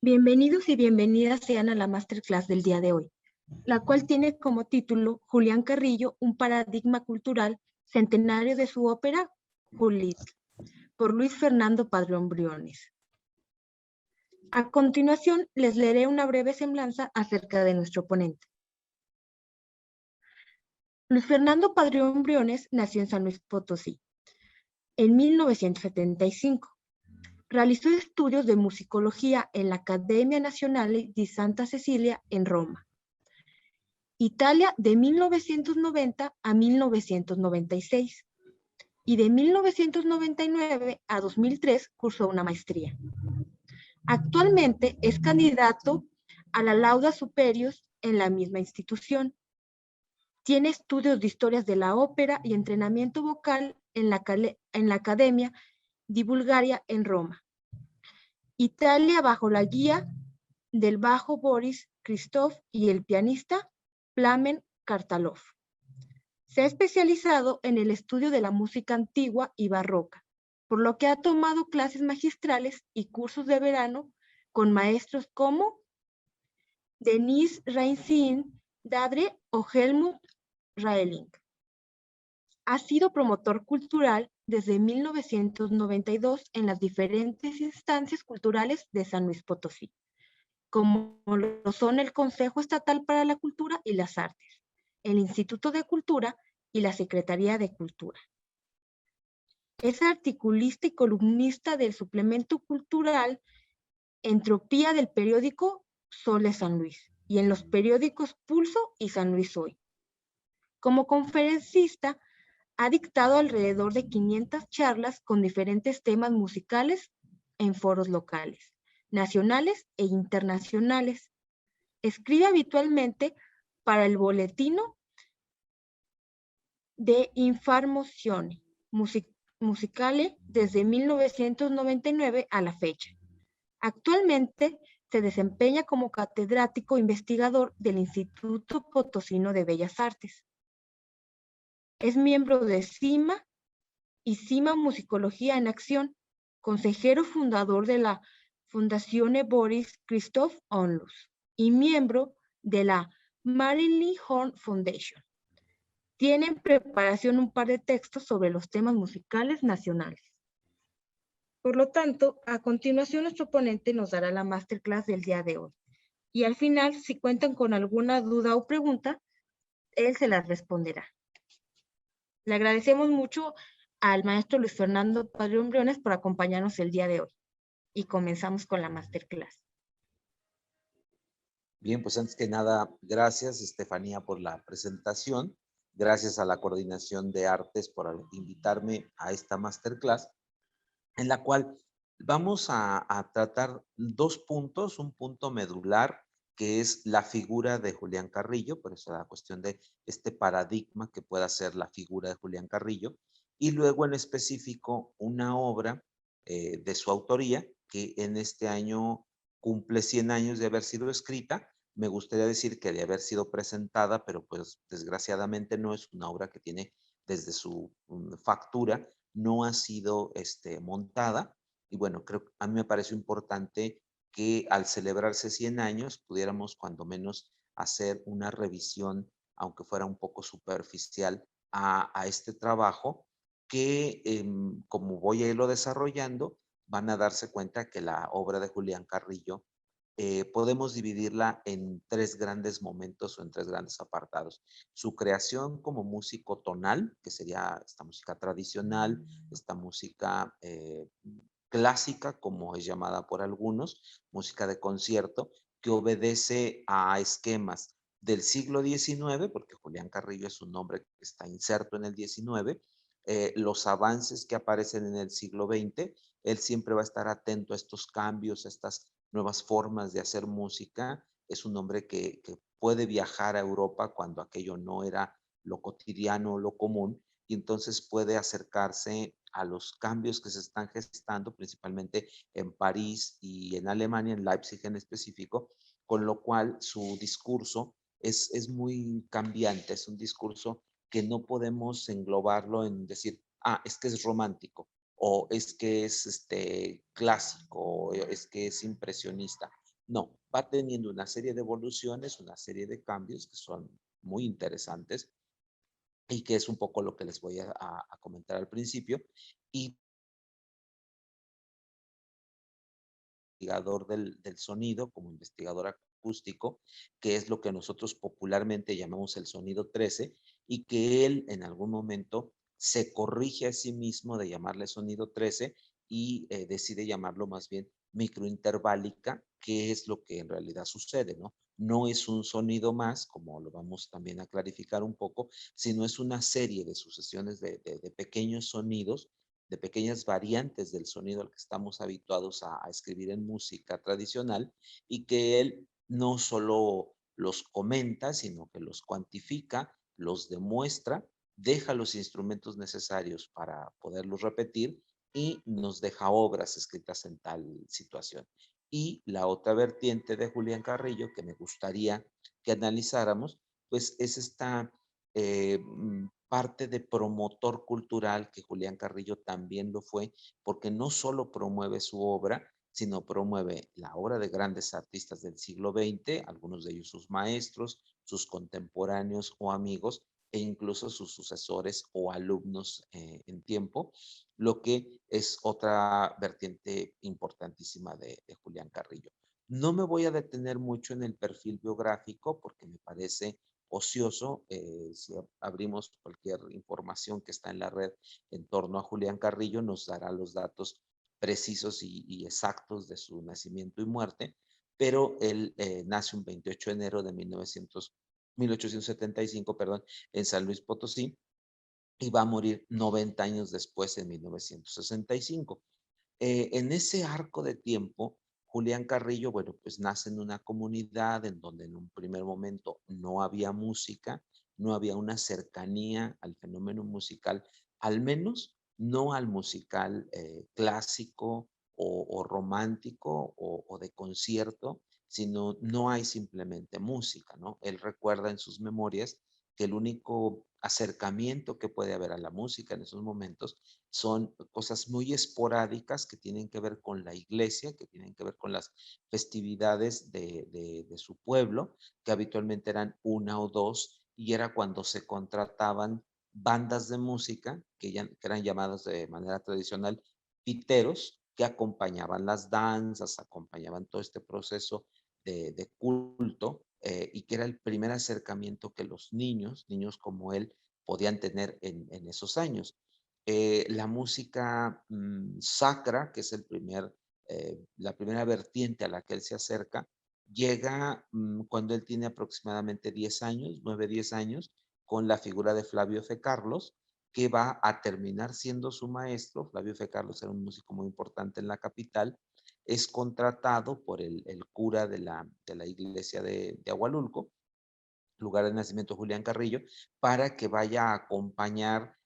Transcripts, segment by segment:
Bienvenidos y bienvenidas sean a la masterclass del día de hoy, la cual tiene como título Julián Carrillo, un paradigma cultural centenario de su ópera Julitl, por Luis Fernando Padrón Briones. A continuación, les leeré una breve semblanza acerca de nuestro ponente. Luis Fernando Padrón Briones nació en San Luis Potosí en 1975. Realizó estudios de musicología en la Accademia Nazionale di Santa Cecilia en Roma, Italia, de 1990 a 1996, y de 1999 a 2003 cursó una maestría. Actualmente es candidato a la Lauda Superius en la misma institución. Tiene estudios de historias de la ópera y entrenamiento vocal en la Accademia di Bulgaria en Roma, Italia, bajo la guía del bajo Boris Christoph y el pianista Plamen Kartalov. Se ha especializado en el estudio de la música antigua y barroca, por lo que ha tomado clases magistrales y cursos de verano con maestros como Denise Reinsin-Dadre o Helmut Raeling. Ha sido promotor cultural desde 1992 en las diferentes instancias culturales de San Luis Potosí, como lo son el Consejo Estatal para la Cultura y las Artes, el Instituto de Cultura y la Secretaría de Cultura. Es articulista y columnista del suplemento cultural Entropía del periódico Sol de San Luis y en los periódicos Pulso y San Luis Hoy. Como conferencista, ha dictado alrededor de 500 charlas con diferentes temas musicales en foros locales, nacionales e internacionales. Escribe habitualmente para el Boletino de Informazione Musicale desde 1999 a la fecha. Actualmente se desempeña como catedrático investigador del Instituto Potosino de Bellas Artes. Es miembro de CIMA y CIMA Musicología en Acción, consejero fundador de la Fundazione Boris Christoph Onlus y miembro de la Marilyn Horn Foundation. Tiene en preparación un par de textos sobre los temas musicales nacionales. Por lo tanto, a continuación nuestro ponente nos dará la masterclass del día de hoy. Y al final, si cuentan con alguna duda o pregunta, él se las responderá. Le agradecemos mucho al maestro Luis Fernando Padrón Briones por acompañarnos el día de hoy. Y comenzamos con la masterclass. Bien, pues antes que nada, gracias Estefanía por la presentación. Gracias a la Coordinación de Artes por invitarme a esta masterclass, en la cual vamos a tratar dos puntos, un punto medular, que es la figura de Julián Carrillo, por eso la cuestión de este paradigma que pueda ser la figura de Julián Carrillo, y luego en específico una obra de su autoría, que en este año cumple 100 años de haber sido escrita. Me gustaría decir que de haber sido presentada, pero pues desgraciadamente no, es una obra que tiene desde su factura, no ha sido montada. Y bueno, creo que a mí me pareció importante que al celebrarse 100 años pudiéramos cuando menos hacer una revisión, aunque fuera un poco superficial, a este trabajo que, como voy a irlo desarrollando, van a darse cuenta que la obra de Julián Carrillo podemos dividirla en tres grandes momentos o en tres grandes apartados. Su creación como músico tonal, que sería esta música tradicional, esta música clásica, como es llamada por algunos, música de concierto, que obedece a esquemas del siglo XIX, porque Julián Carrillo es un nombre que está inserto en el XIX, los avances que aparecen en el siglo XX, él siempre va a estar atento a estos cambios, a estas nuevas formas de hacer música. Es un hombre que puede viajar a Europa cuando aquello no era lo cotidiano, lo común, y entonces puede acercarse a los cambios que se están gestando, principalmente en París y en Alemania, en Leipzig en específico, con lo cual su discurso es muy cambiante, es un discurso que no podemos englobarlo en decir, es que es romántico, o es que es clásico, o es que es impresionista. No, va teniendo una serie de evoluciones, una serie de cambios que son muy interesantes y que es un poco lo que les voy a comentar al principio. Y investigador del sonido, como investigador acústico, que es lo que nosotros popularmente llamamos el sonido 13, y que él en algún momento se corrige a sí mismo de llamarle sonido 13 y decide llamarlo más bien microinterválica, que es lo que en realidad sucede, ¿no? No es un sonido más, como lo vamos también a clarificar un poco, sino es una serie de sucesiones de pequeños sonidos, de pequeñas variantes del sonido al que estamos habituados a escribir en música tradicional, y que él no solo los comenta, sino que los cuantifica, los demuestra, deja los instrumentos necesarios para poderlos repetir y nos deja obras escritas en tal situación. Y la otra vertiente de Julián Carrillo que me gustaría que analizáramos, pues es esta parte de promotor cultural, que Julián Carrillo también lo fue, porque no solo promueve su obra, sino promueve la obra de grandes artistas del siglo XX, algunos de ellos sus maestros, sus contemporáneos o amigos, e incluso sus sucesores o alumnos en tiempo, lo que es otra vertiente importantísima de Julián Carrillo. No me voy a detener mucho en el perfil biográfico porque me parece ocioso. Si abrimos cualquier información que está en la red en torno a Julián Carrillo, nos dará los datos precisos y exactos de su nacimiento y muerte, pero él nace un 28 de enero de 1875, perdón, en San Luis Potosí, y va a morir 90 años después, en 1965. En ese arco de tiempo, Julián Carrillo, bueno, pues nace en una comunidad en donde en un primer momento no había música, no había una cercanía al fenómeno musical, al menos no al musical clásico o romántico o de concierto, sino no hay simplemente música, ¿no? Él recuerda en sus memorias que el único acercamiento que puede haber a la música en esos momentos son cosas muy esporádicas que tienen que ver con la iglesia, que tienen que ver con las festividades de su pueblo, que habitualmente eran una o dos, y era cuando se contrataban bandas de música, que eran llamadas de manera tradicional piteros, que acompañaban las danzas, acompañaban todo este proceso de culto, y que era el primer acercamiento que los niños como él, podían tener en esos años. La música sacra, que es la primera vertiente a la que él se acerca, llega cuando él tiene aproximadamente 10 años, 9, 10 años, con la figura de Flavio F. Carlos, que va a terminar siendo su maestro. Flavio F. Carlos era un músico muy importante en la capital. Es contratado por el cura de la iglesia de Agualulco, lugar de nacimiento Julián Carrillo, para que vaya a acompañar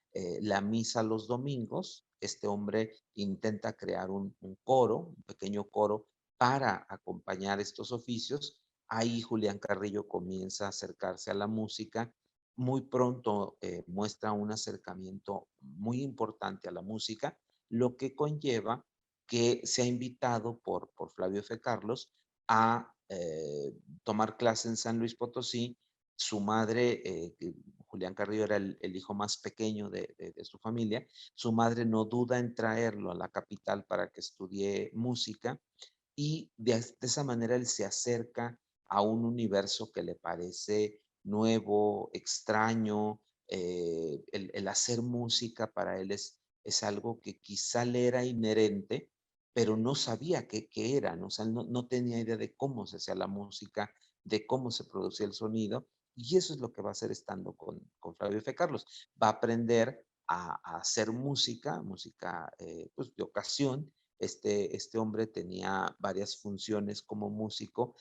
la misa los domingos. Este hombre intenta crear un coro, un pequeño coro, para acompañar estos oficios. Ahí Julián Carrillo comienza a acercarse a la música. Muy pronto muestra un acercamiento muy importante a la música, lo que conlleva que sea invitado por Flavio F. Carlos a tomar clase en San Luis Potosí. Su madre, Julián Carrillo era el hijo más pequeño de su familia. Su madre no duda en traerlo a la capital para que estudie música, y de esa manera él se acerca a un universo que le parece nuevo, extraño. El hacer música para él es algo que quizá le era inherente, pero no sabía qué era, ¿no? O sea, no tenía idea de cómo se hacía la música, de cómo se producía el sonido, y eso es lo que va a hacer estando con Flavio F. Carlos. Va a aprender a hacer música pues, de ocasión. Este hombre tenía varias funciones como músico,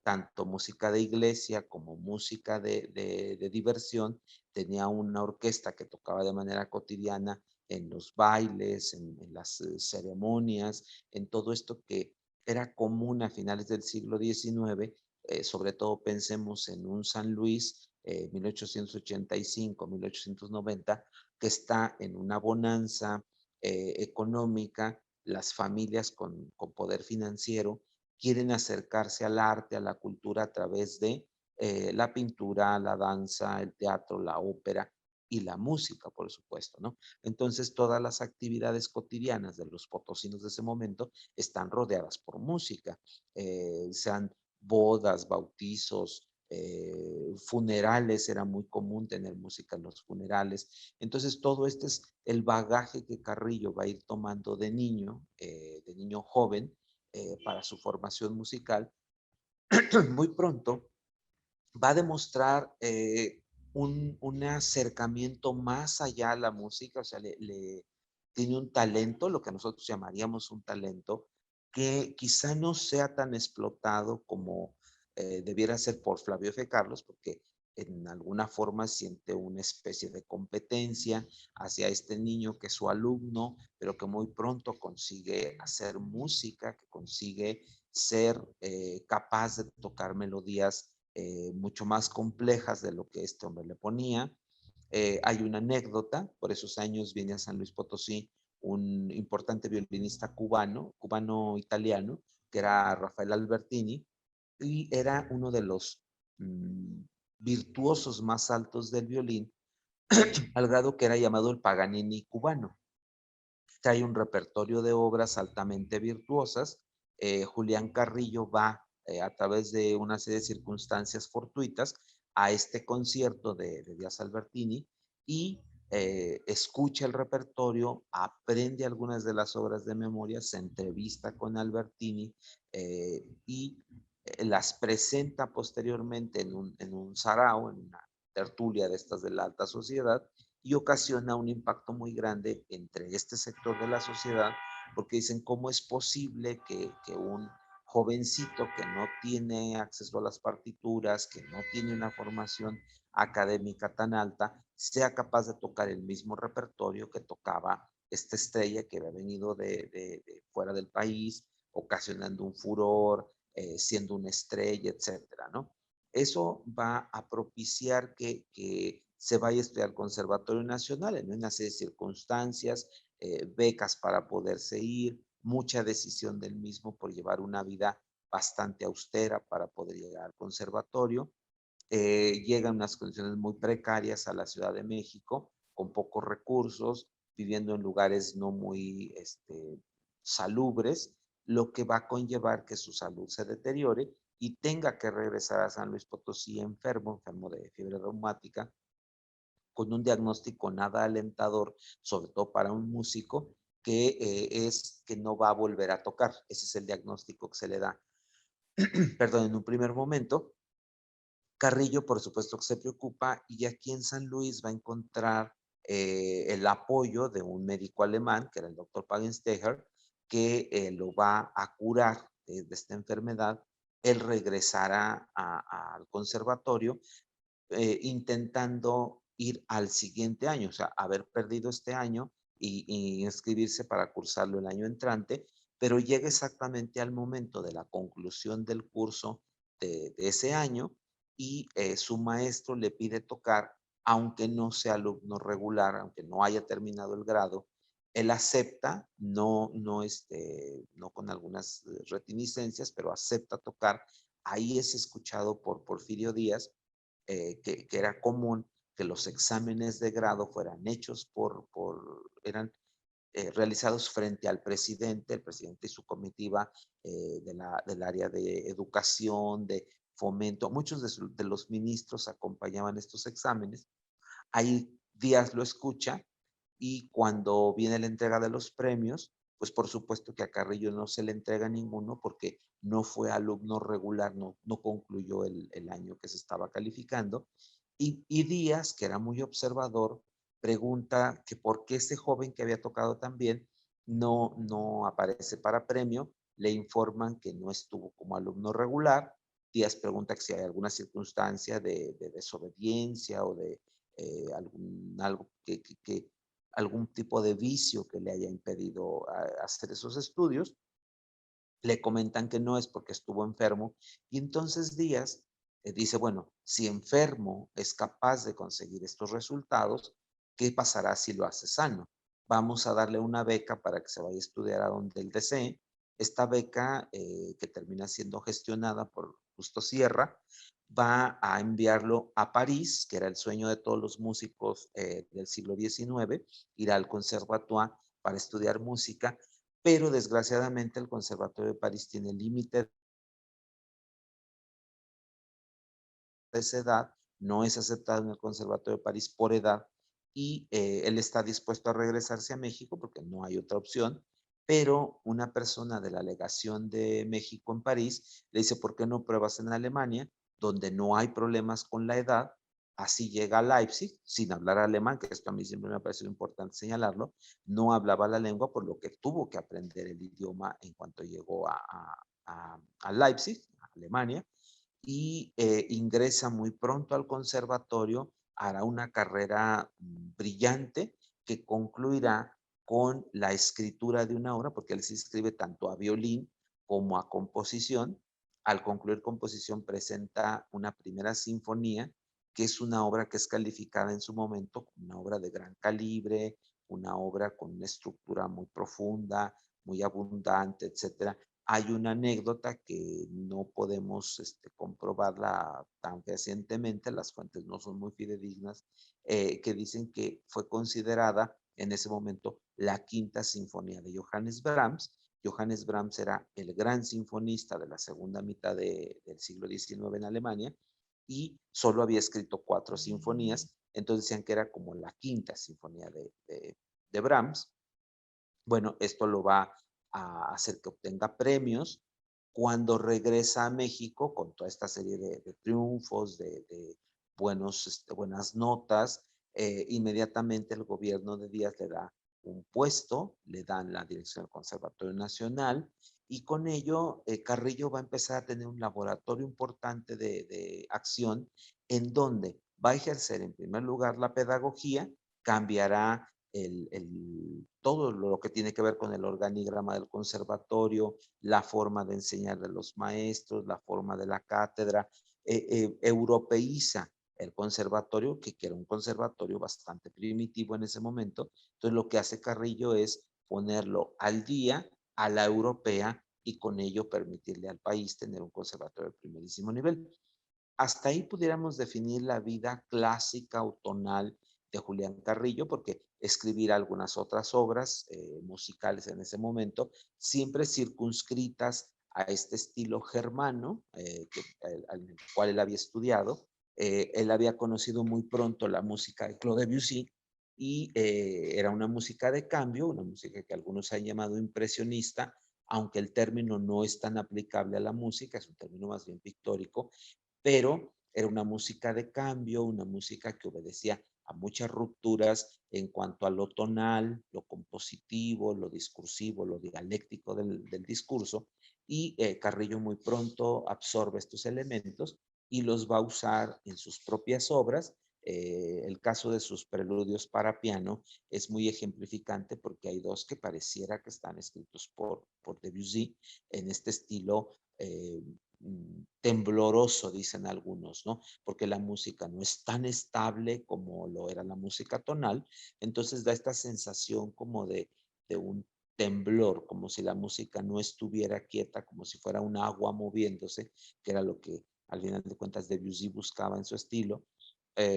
tanto música de iglesia como música de diversión. Tenía una orquesta que tocaba de manera cotidiana en los bailes, en las ceremonias, en todo esto que era común a finales del siglo XIX. Sobre todo pensemos en un San Luis 1885, 1890, que está en una bonanza económica, las familias con poder financiero quieren acercarse al arte, a la cultura a través de la pintura, la danza, el teatro, la ópera y la música, por supuesto, ¿no? Entonces, todas las actividades cotidianas de los potosinos de ese momento están rodeadas por música, sean bodas, bautizos, funerales, era muy común tener música en los funerales. Entonces, todo este es el bagaje que Carrillo va a ir tomando de niño joven, para su formación musical. Muy pronto va a demostrar un acercamiento más allá a la música, o sea, tiene un talento, lo que nosotros llamaríamos un talento, que quizá no sea tan explotado como debiera ser por Flavio F. Carlos, porque en alguna forma siente una especie de competencia hacia este niño que es su alumno, pero que muy pronto consigue hacer música, que consigue ser capaz de tocar melodías mucho más complejas de lo que este hombre le ponía. Hay una anécdota, por esos años viene a San Luis Potosí un importante violinista cubano-italiano, que era Rafael Albertini, y era uno de los mm, virtuosos más altos del violín, al grado que era llamado el Paganini cubano. Trae un repertorio de obras altamente virtuosas. Julián Carrillo va a través de una serie de circunstancias fortuitas a este concierto de Díaz Albertini y escucha el repertorio, aprende algunas de las obras de memoria, se entrevista con Albertini y las presenta posteriormente en un sarao, en una tertulia de estas de la alta sociedad, y ocasiona un impacto muy grande entre este sector de la sociedad, porque dicen, ¿cómo es posible que un jovencito que no tiene acceso a las partituras, que no tiene una formación académica tan alta, sea capaz de tocar el mismo repertorio que tocaba esta estrella que había venido de fuera del país, ocasionando un furor, siendo una estrella, etcétera, ¿no? Eso va a propiciar que se vaya a estudiar al Conservatorio Nacional en una serie de circunstancias, becas para poderse ir, mucha decisión del mismo por llevar una vida bastante austera para poder llegar al conservatorio. Llega en unas condiciones muy precarias a la Ciudad de México, con pocos recursos, viviendo en lugares no muy salubres, lo que va a conllevar que su salud se deteriore y tenga que regresar a San Luis Potosí enfermo de fiebre reumática, con un diagnóstico nada alentador, sobre todo para un músico, que es que no va a volver a tocar. Ese es el diagnóstico que se le da, perdón, en un primer momento. Carrillo, por supuesto, que se preocupa y aquí en San Luis va a encontrar el apoyo de un médico alemán, que era el doctor Pagenstecher, que lo va a curar de esta enfermedad. Él regresará al conservatorio intentando ir al siguiente año, o sea, haber perdido este año y inscribirse para cursarlo el año entrante, pero llega exactamente al momento de la conclusión del curso de ese año y su maestro le pide tocar, aunque no sea alumno regular, aunque no haya terminado el grado, él acepta, no con algunas retiniscencias, pero acepta tocar. Ahí es escuchado por Porfirio Díaz, que era común que los exámenes de grado fueran hechos eran realizados frente al presidente, el presidente y su comitiva del área de educación, de fomento. Muchos de los ministros acompañaban estos exámenes. Ahí Díaz lo escucha y cuando viene la entrega de los premios, pues por supuesto que a Carrillo no se le entrega ninguno porque no fue alumno regular, no concluyó el año que se estaba calificando. Y Díaz, que era muy observador, pregunta que por qué ese joven que había tocado tan bien no aparece para premio. Le informan que no estuvo como alumno regular. Díaz pregunta que si hay alguna circunstancia de desobediencia o de algo algún tipo de vicio que le haya impedido hacer esos estudios. Le comentan que no es porque estuvo enfermo y entonces Díaz dice, bueno, si enfermo es capaz de conseguir estos resultados, ¿qué pasará si lo hace sano? Vamos a darle una beca para que se vaya a estudiar a donde él desee Esta beca, que termina siendo gestionada por Justo Sierra, va a enviarlo a París, que era el sueño de todos los músicos del siglo XIX, ir al Conservatoire para estudiar música, pero desgraciadamente el Conservatorio de París tiene límite de esa edad, no es aceptado en el Conservatorio de París por edad, y él está dispuesto a regresarse a México porque no hay otra opción, pero una persona de la legación de México en París le dice, ¿por qué no pruebas en Alemania, donde no hay problemas con la edad? Así llega a Leipzig, sin hablar alemán, que esto a mí siempre me ha parecido importante señalarlo, no hablaba la lengua, por lo que tuvo que aprender el idioma en cuanto llegó a Leipzig, a Alemania, y ingresa muy pronto al conservatorio, hará una carrera brillante que concluirá con la escritura de una obra, porque él se inscribe tanto a violín como a composición. Al concluir composición presenta una primera sinfonía, que es una obra que es calificada en su momento como una obra de gran calibre, una obra con una estructura muy profunda, muy abundante, etcétera. Hay una anécdota que no podemos comprobarla tan fehacientemente, las fuentes no son muy fidedignas, que dicen que fue considerada en ese momento la quinta sinfonía de Johannes Brahms. Johannes Brahms era el gran sinfonista de la segunda mitad del siglo XIX en Alemania y solo había escrito 4 sinfonías, entonces decían que era como la quinta sinfonía de Brahms. Bueno, esto lo va a hacer que obtenga premios. Cuando regresa a México con toda esta serie de triunfos, de buenas notas, inmediatamente el gobierno de Díaz le da un puesto, le dan la dirección del Conservatorio Nacional y con ello Carrillo va a empezar a tener un laboratorio importante de acción en donde va a ejercer en primer lugar la pedagogía, cambiará todo lo que tiene que ver con el organigrama del conservatorio, la forma de enseñar de los maestros, la forma de la cátedra, europeiza el conservatorio, que era un conservatorio bastante primitivo en ese momento. Entonces lo que hace Carrillo es ponerlo al día, a la europea, y con ello permitirle al país tener un conservatorio de primerísimo nivel. Hasta ahí pudiéramos definir la vida clásica o tonal de Julián Carrillo, porque escribir algunas otras obras musicales en ese momento, siempre circunscritas a este estilo germano, al cual él había estudiado. Él había conocido muy pronto la música de Claude Debussy y era una música de cambio, una música que algunos han llamado impresionista, aunque el término no es tan aplicable a la música, es un término más bien pictórico, pero era una música de cambio, una música que obedecía a muchas rupturas en cuanto a lo tonal, lo compositivo, lo discursivo, lo dialéctico del discurso, y Carrillo muy pronto absorbe estos elementos y los va a usar en sus propias obras. El caso de sus preludios para piano es muy ejemplificante porque hay dos que pareciera que están escritos por Debussy en este estilo tembloroso, dicen algunos, ¿no? Porque la música no es tan estable como lo era la música tonal, entonces da esta sensación como de un temblor, como si la música no estuviera quieta, como si fuera un agua moviéndose, que era lo que al final de cuentas Debussy buscaba en su estilo.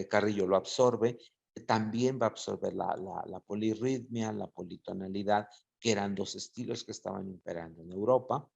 Carrillo lo absorbe, también va a absorber la polirritmia, la politonalidad, que eran dos estilos que estaban imperando en Europa.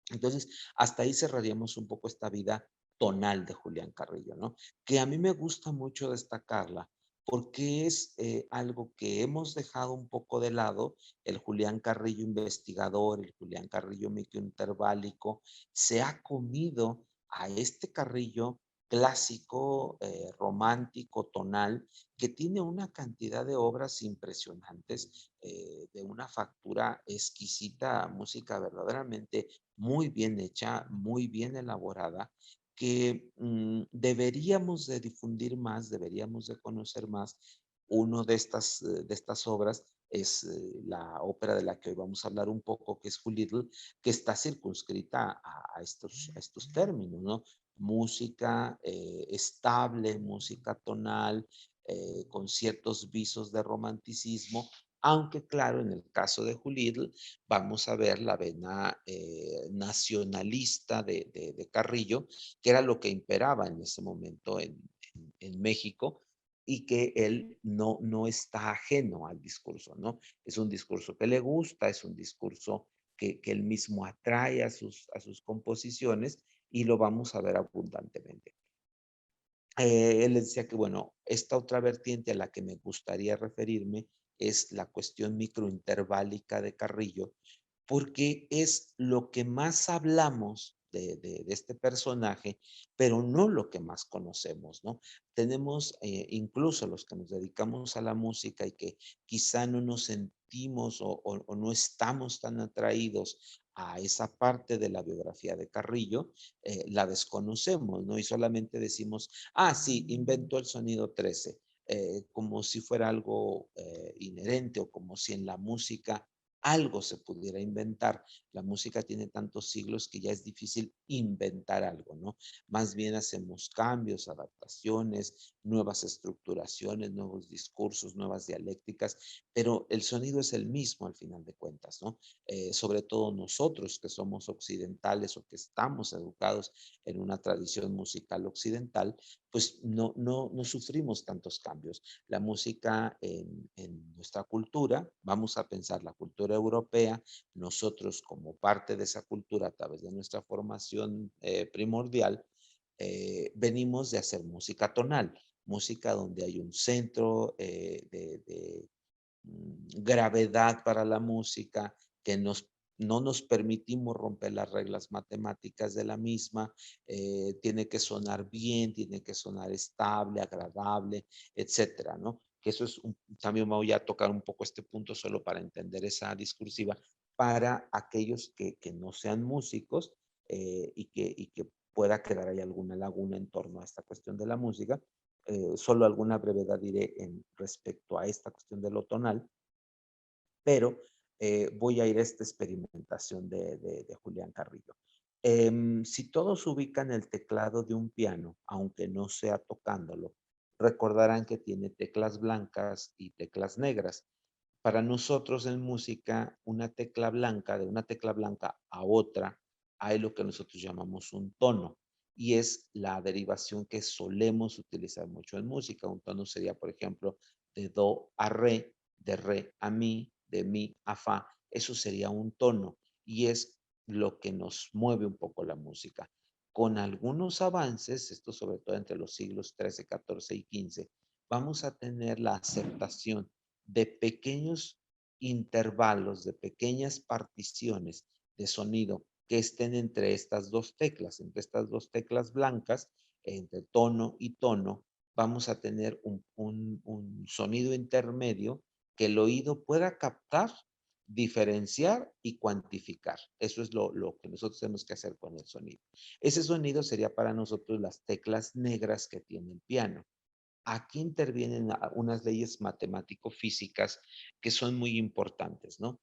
Entonces, hasta ahí cerraríamos un poco esta vida tonal de Julián Carrillo, ¿no? Que a mí me gusta mucho destacarla porque es algo que hemos dejado un poco de lado, el Julián Carrillo investigador, el Julián Carrillo microinterválico, se ha comido a este Carrillo clásico, romántico, tonal, que tiene una cantidad de obras impresionantes, de una factura exquisita, música verdaderamente muy bien hecha, muy bien elaborada, que deberíamos de difundir más, deberíamos de conocer más. Uno de estas obras es la ópera de la que hoy vamos a hablar un poco, que es Who Little, que está circunscrita a estos términos, ¿no? Música estable, música tonal, con ciertos visos de romanticismo, Aunque claro, en el caso de Julitl vamos a ver la vena nacionalista de Carrillo, que era lo que imperaba en ese momento en México, y que él no está ajeno al discurso, ¿no? Es un discurso que le gusta, es un discurso que él mismo atrae a sus composiciones y lo vamos a ver abundantemente. Él decía que, bueno, esta otra vertiente a la que me gustaría referirme es la cuestión microinterválica de Carrillo, porque es lo que más hablamos de este personaje, pero no lo que más conocemos, ¿no? Tenemos, incluso los que nos dedicamos a la música y que quizá no nos sentimos o no estamos tan atraídos a esa parte de la biografía de Carrillo, la desconocemos, ¿no? Y solamente decimos, ah, sí, inventó el sonido 13, como si fuera algo inherente o como si en la música algo se pudiera inventar. La música tiene tantos siglos que ya es difícil inventar algo, ¿no? Más bien hacemos cambios, adaptaciones, nuevas estructuraciones, nuevos discursos, nuevas dialécticas, pero el sonido es el mismo al final de cuentas, ¿no? Sobre todo nosotros que somos occidentales o que estamos educados en una tradición musical occidental, pues no sufrimos tantos cambios. La música en nuestra cultura, vamos a pensar la cultura europea, nosotros como parte de esa cultura a través de nuestra formación primordial, venimos de hacer música tonal, música donde hay un centro gravedad para la música, que no nos permitimos romper las reglas matemáticas de la misma, tiene que sonar bien, tiene que sonar estable, agradable, etcétera, ¿no? Que eso es, también voy a tocar un poco este punto solo para entender esa discursiva, para aquellos que no sean músicos y que pueda quedar ahí alguna laguna en torno a esta cuestión de la música. Solo alguna brevedad diré en respecto a esta cuestión de lo tonal, pero voy a ir a esta experimentación de Julián Carrillo. Si todos ubican el teclado de un piano, aunque no sea tocándolo, recordarán que tiene teclas blancas y teclas negras. Para nosotros en música, una tecla blanca, de una tecla blanca a otra, hay lo que nosotros llamamos un tono, y es la derivación que solemos utilizar mucho en música. Un tono sería, por ejemplo, de do a re, de re a mi, de mi a fa. Eso sería un tono, y es lo que nos mueve un poco la música. Con algunos avances, esto sobre todo entre los siglos XIII, XIV y XV, vamos a tener la aceptación de pequeños intervalos, de pequeñas particiones de sonido que estén entre estas dos teclas blancas, entre tono y tono, vamos a tener un sonido intermedio que el oído pueda captar, diferenciar y cuantificar. Eso es lo que nosotros tenemos que hacer con el sonido. Ese sonido sería para nosotros las teclas negras que tiene el piano. Aquí intervienen unas leyes matemático-físicas que son muy importantes, ¿no?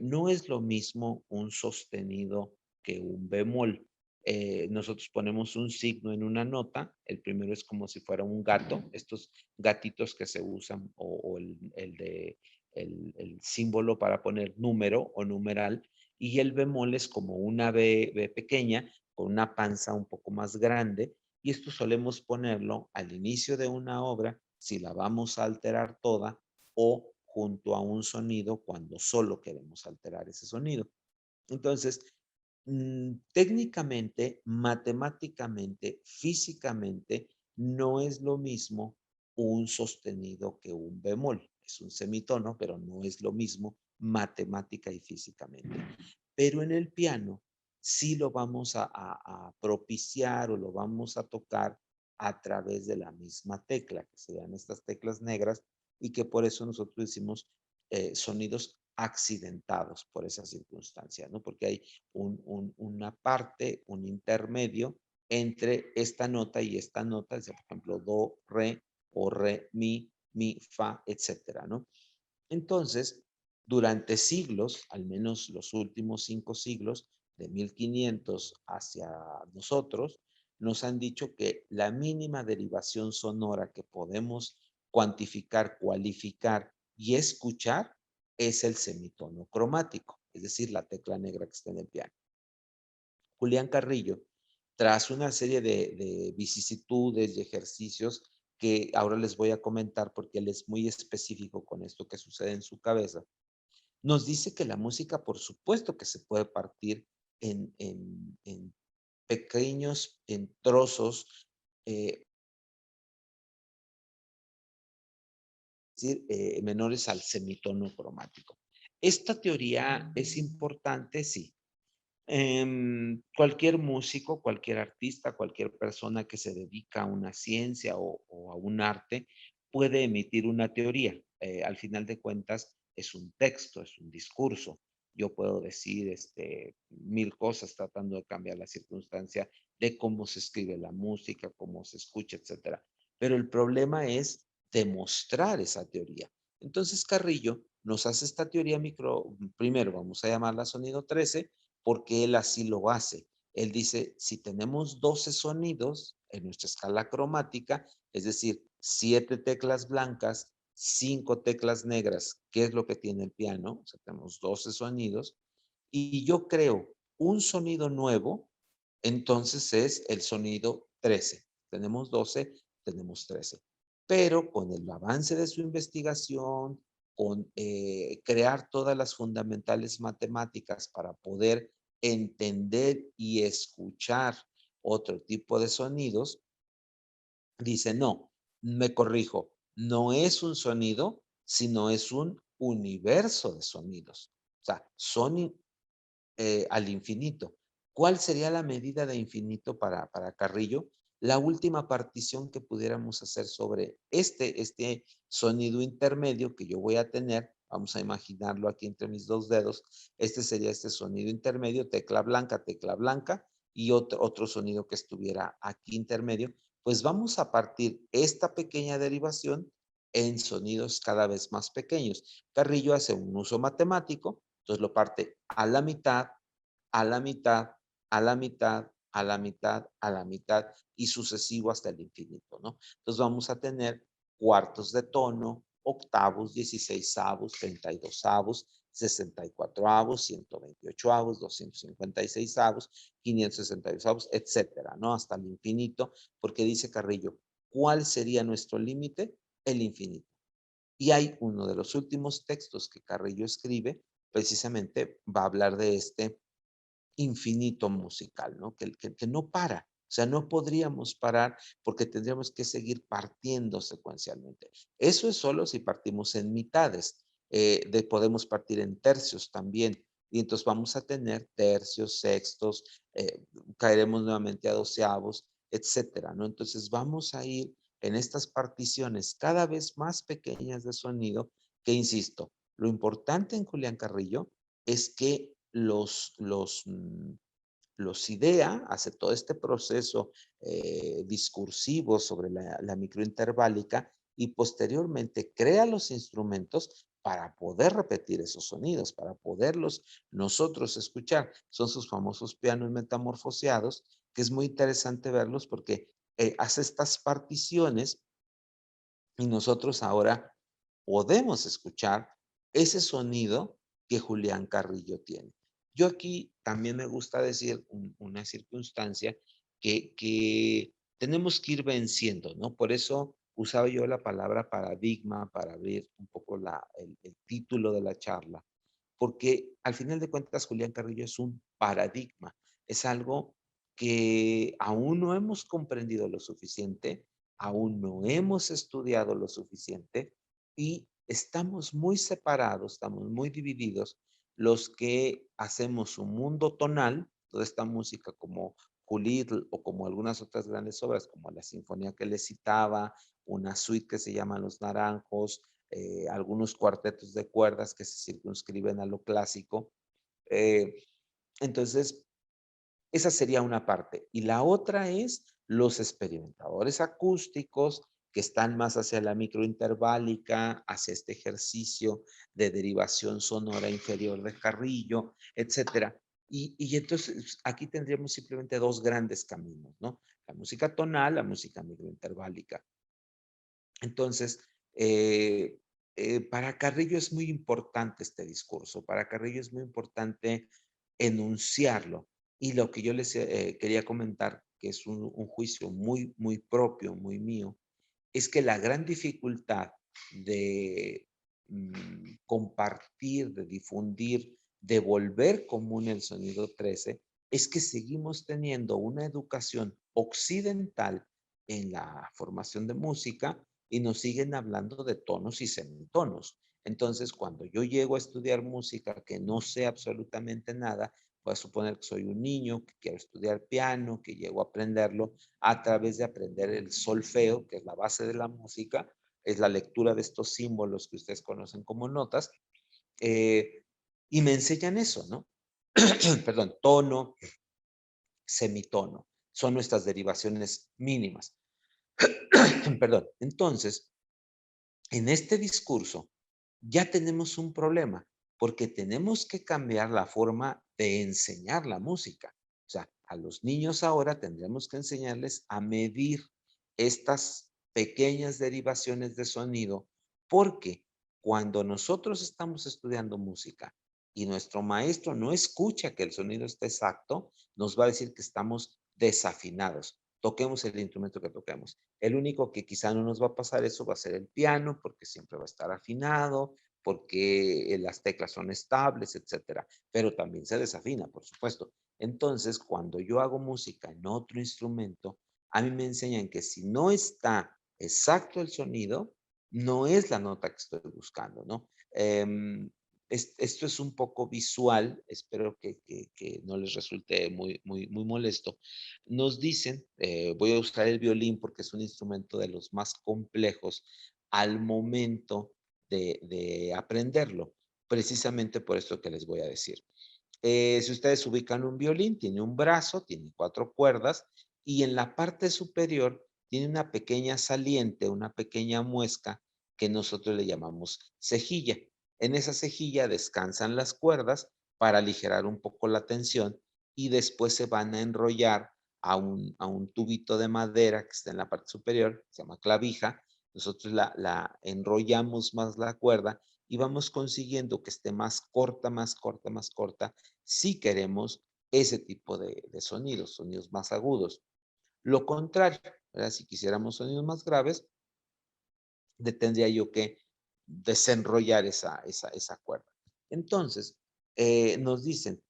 No es lo mismo un sostenido que un bemol. Nosotros ponemos un signo en una nota, el primero es como si fuera un gato, estos gatitos que se usan, o el símbolo para poner número o numeral, y el bemol es como una B pequeña con una panza un poco más grande, y esto solemos ponerlo al inicio de una obra si la vamos a alterar toda, o junto a un sonido cuando solo queremos alterar ese sonido. Entonces, técnicamente, matemáticamente, físicamente, no es lo mismo un sostenido que un bemol. Es un semitono, pero no es lo mismo matemática y físicamente. Pero en el piano sí lo vamos a propiciar o lo vamos a tocar a través de la misma tecla, que serían estas teclas negras, y que por eso nosotros decimos sonidos accidentados por esa circunstancia, ¿no? Porque hay una parte, un intermedio entre esta nota y esta nota, por ejemplo, do, re, o re, mi, fa, etcétera, ¿no? Entonces, durante siglos, al menos los últimos 5 siglos, de 1500 hacia nosotros, nos han dicho que la mínima derivación sonora que podemos cuantificar, cualificar y escuchar es el semitono cromático, es decir, la tecla negra que está en el piano. Julián Carrillo, tras una serie de vicisitudes y ejercicios que ahora les voy a comentar porque él es muy específico con esto que sucede en su cabeza, nos dice que la música, por supuesto que se puede partir en pequeños, en trozos, es decir, menores al semitono cromático. Esta teoría es importante, sí. Cualquier músico, cualquier artista, cualquier persona que se dedica a una ciencia o a un arte puede emitir una teoría. Al final de cuentas, es un texto, es un discurso. Yo puedo decir mil cosas tratando de cambiar la circunstancia de cómo se escribe la música, cómo se escucha, etcétera. Pero el problema es demostrar esa teoría. Entonces Carrillo nos hace esta teoría primero vamos a llamarla sonido 13, porque él así lo hace. Él dice, si tenemos 12 sonidos en nuestra escala cromática, es decir, 7 teclas blancas, 5 teclas negras, ¿qué es lo que tiene el piano? O sea, tenemos 12 sonidos, y yo creo un sonido nuevo, entonces es el sonido 13. Tenemos 12, tenemos 13. Pero con el avance de su investigación, con crear todas las fundamentales matemáticas para poder entender y escuchar otro tipo de sonidos, dice, no, me corrijo, no es un sonido, sino es un universo de sonidos. O sea, son al infinito. ¿Cuál sería la medida de infinito para Carrillo? La última partición que pudiéramos hacer sobre este sonido intermedio que yo voy a tener, vamos a imaginarlo aquí entre mis dos dedos, este sería este sonido intermedio, tecla blanca, y otro sonido que estuviera aquí intermedio, pues vamos a partir esta pequeña derivación en sonidos cada vez más pequeños. Carrillo hace un uso matemático, entonces lo parte a la mitad, a la mitad, a la mitad, a la mitad, a la mitad y sucesivo hasta el infinito, ¿no? Entonces vamos a tener cuartos de tono, octavos, 16avos, 32avos, 64avos, 128avos, 256avos, 562avos, etcétera, ¿no? Hasta el infinito, porque dice Carrillo, ¿cuál sería nuestro límite? El infinito. Y hay uno de los últimos textos que Carrillo escribe, precisamente va a hablar de este infinito musical, ¿no? Que no para. O sea, no podríamos parar porque tendríamos que seguir partiendo secuencialmente. Eso es solo si partimos en mitades. Podemos partir en tercios también. Y entonces vamos a tener tercios, sextos, caeremos nuevamente a doceavos, etcétera, ¿no? Entonces vamos a ir en estas particiones cada vez más pequeñas de sonido que, insisto, lo importante en Julián Carrillo es que los idea, hace todo este proceso discursivo sobre la microinterválica y posteriormente crea los instrumentos para poder repetir esos sonidos, para poderlos nosotros escuchar. Son sus famosos pianos metamorfoseados, que es muy interesante verlos porque hace estas particiones y nosotros ahora podemos escuchar ese sonido que Julián Carrillo tiene. Yo aquí también me gusta decir una circunstancia que tenemos que ir venciendo, ¿no? Por eso usaba yo la palabra paradigma para abrir un poco el título de la charla, porque al final de cuentas Julián Carrillo es un paradigma, es algo que aún no hemos comprendido lo suficiente, aún no hemos estudiado lo suficiente y estamos muy separados, estamos muy divididos los que hacemos un mundo tonal, toda esta música como Julitl o como algunas otras grandes obras como la sinfonía que les citaba, una suite que se llama Los Naranjos, algunos cuartetos de cuerdas que se circunscriben a lo clásico. Eh, entonces, esa sería una parte. Y la otra es los experimentadores acústicos que están más hacia la microinterválica, hacia este ejercicio de derivación sonora inferior de Carrillo, etcétera. Y entonces aquí tendríamos simplemente dos grandes caminos, ¿no? La música tonal, la música microinterválica. Entonces, para Carrillo es muy importante este discurso, para Carrillo es muy importante enunciarlo. Y lo que yo les quería comentar, que es un juicio muy, muy propio, muy mío, es que la gran dificultad de compartir, de difundir, de volver común el sonido 13, es que seguimos teniendo una educación occidental en la formación de música y nos siguen hablando de tonos y semitonos. Entonces, cuando yo llego a estudiar música que no sé absolutamente nada, voy a suponer que soy un niño que quiero estudiar piano, que llego a aprenderlo a través de aprender el solfeo, que es la base de la música, es la lectura de estos símbolos que ustedes conocen como notas, eh, y me enseñan eso, ¿no? Perdón, tono, semitono, son nuestras derivaciones mínimas. Perdón, entonces, en este discurso ya tenemos un problema, porque tenemos que cambiar la forma de enseñar la música. O sea, a los niños ahora tendremos que enseñarles a medir estas pequeñas derivaciones de sonido, porque cuando nosotros estamos estudiando música y nuestro maestro no escucha que el sonido esté exacto, nos va a decir que estamos desafinados. Toquemos el instrumento que toquemos. El único que quizá no nos va a pasar eso va a ser el piano, porque siempre va a estar afinado, porque las teclas son estables, etcétera. Pero también se desafina, por supuesto. Entonces, cuando yo hago música en otro instrumento, a mí me enseñan que si no está exacto el sonido, no es la nota que estoy buscando, ¿no? Esto es un poco visual, espero que no les resulte muy molesto. Nos dicen, voy a usar el violín porque es un instrumento de los más complejos al momento de aprenderlo, precisamente por esto que les voy a decir. Si ustedes ubican un violín, tiene un brazo, tiene 4 cuerdas y en la parte superior tiene una pequeña saliente, una pequeña muesca que nosotros le llamamos cejilla. En esa cejilla descansan las cuerdas para aligerar un poco la tensión y después se van a enrollar a un tubito de madera que está en la parte superior, se llama clavija. Nosotros la enrollamos más la cuerda y vamos consiguiendo que esté más corta, más corta, más corta, si queremos ese tipo de sonidos, sonidos más agudos. Lo contrario, ¿verdad? Si quisiéramos sonidos más graves, tendría yo que desenrollar esa cuerda. Entonces, nos dicen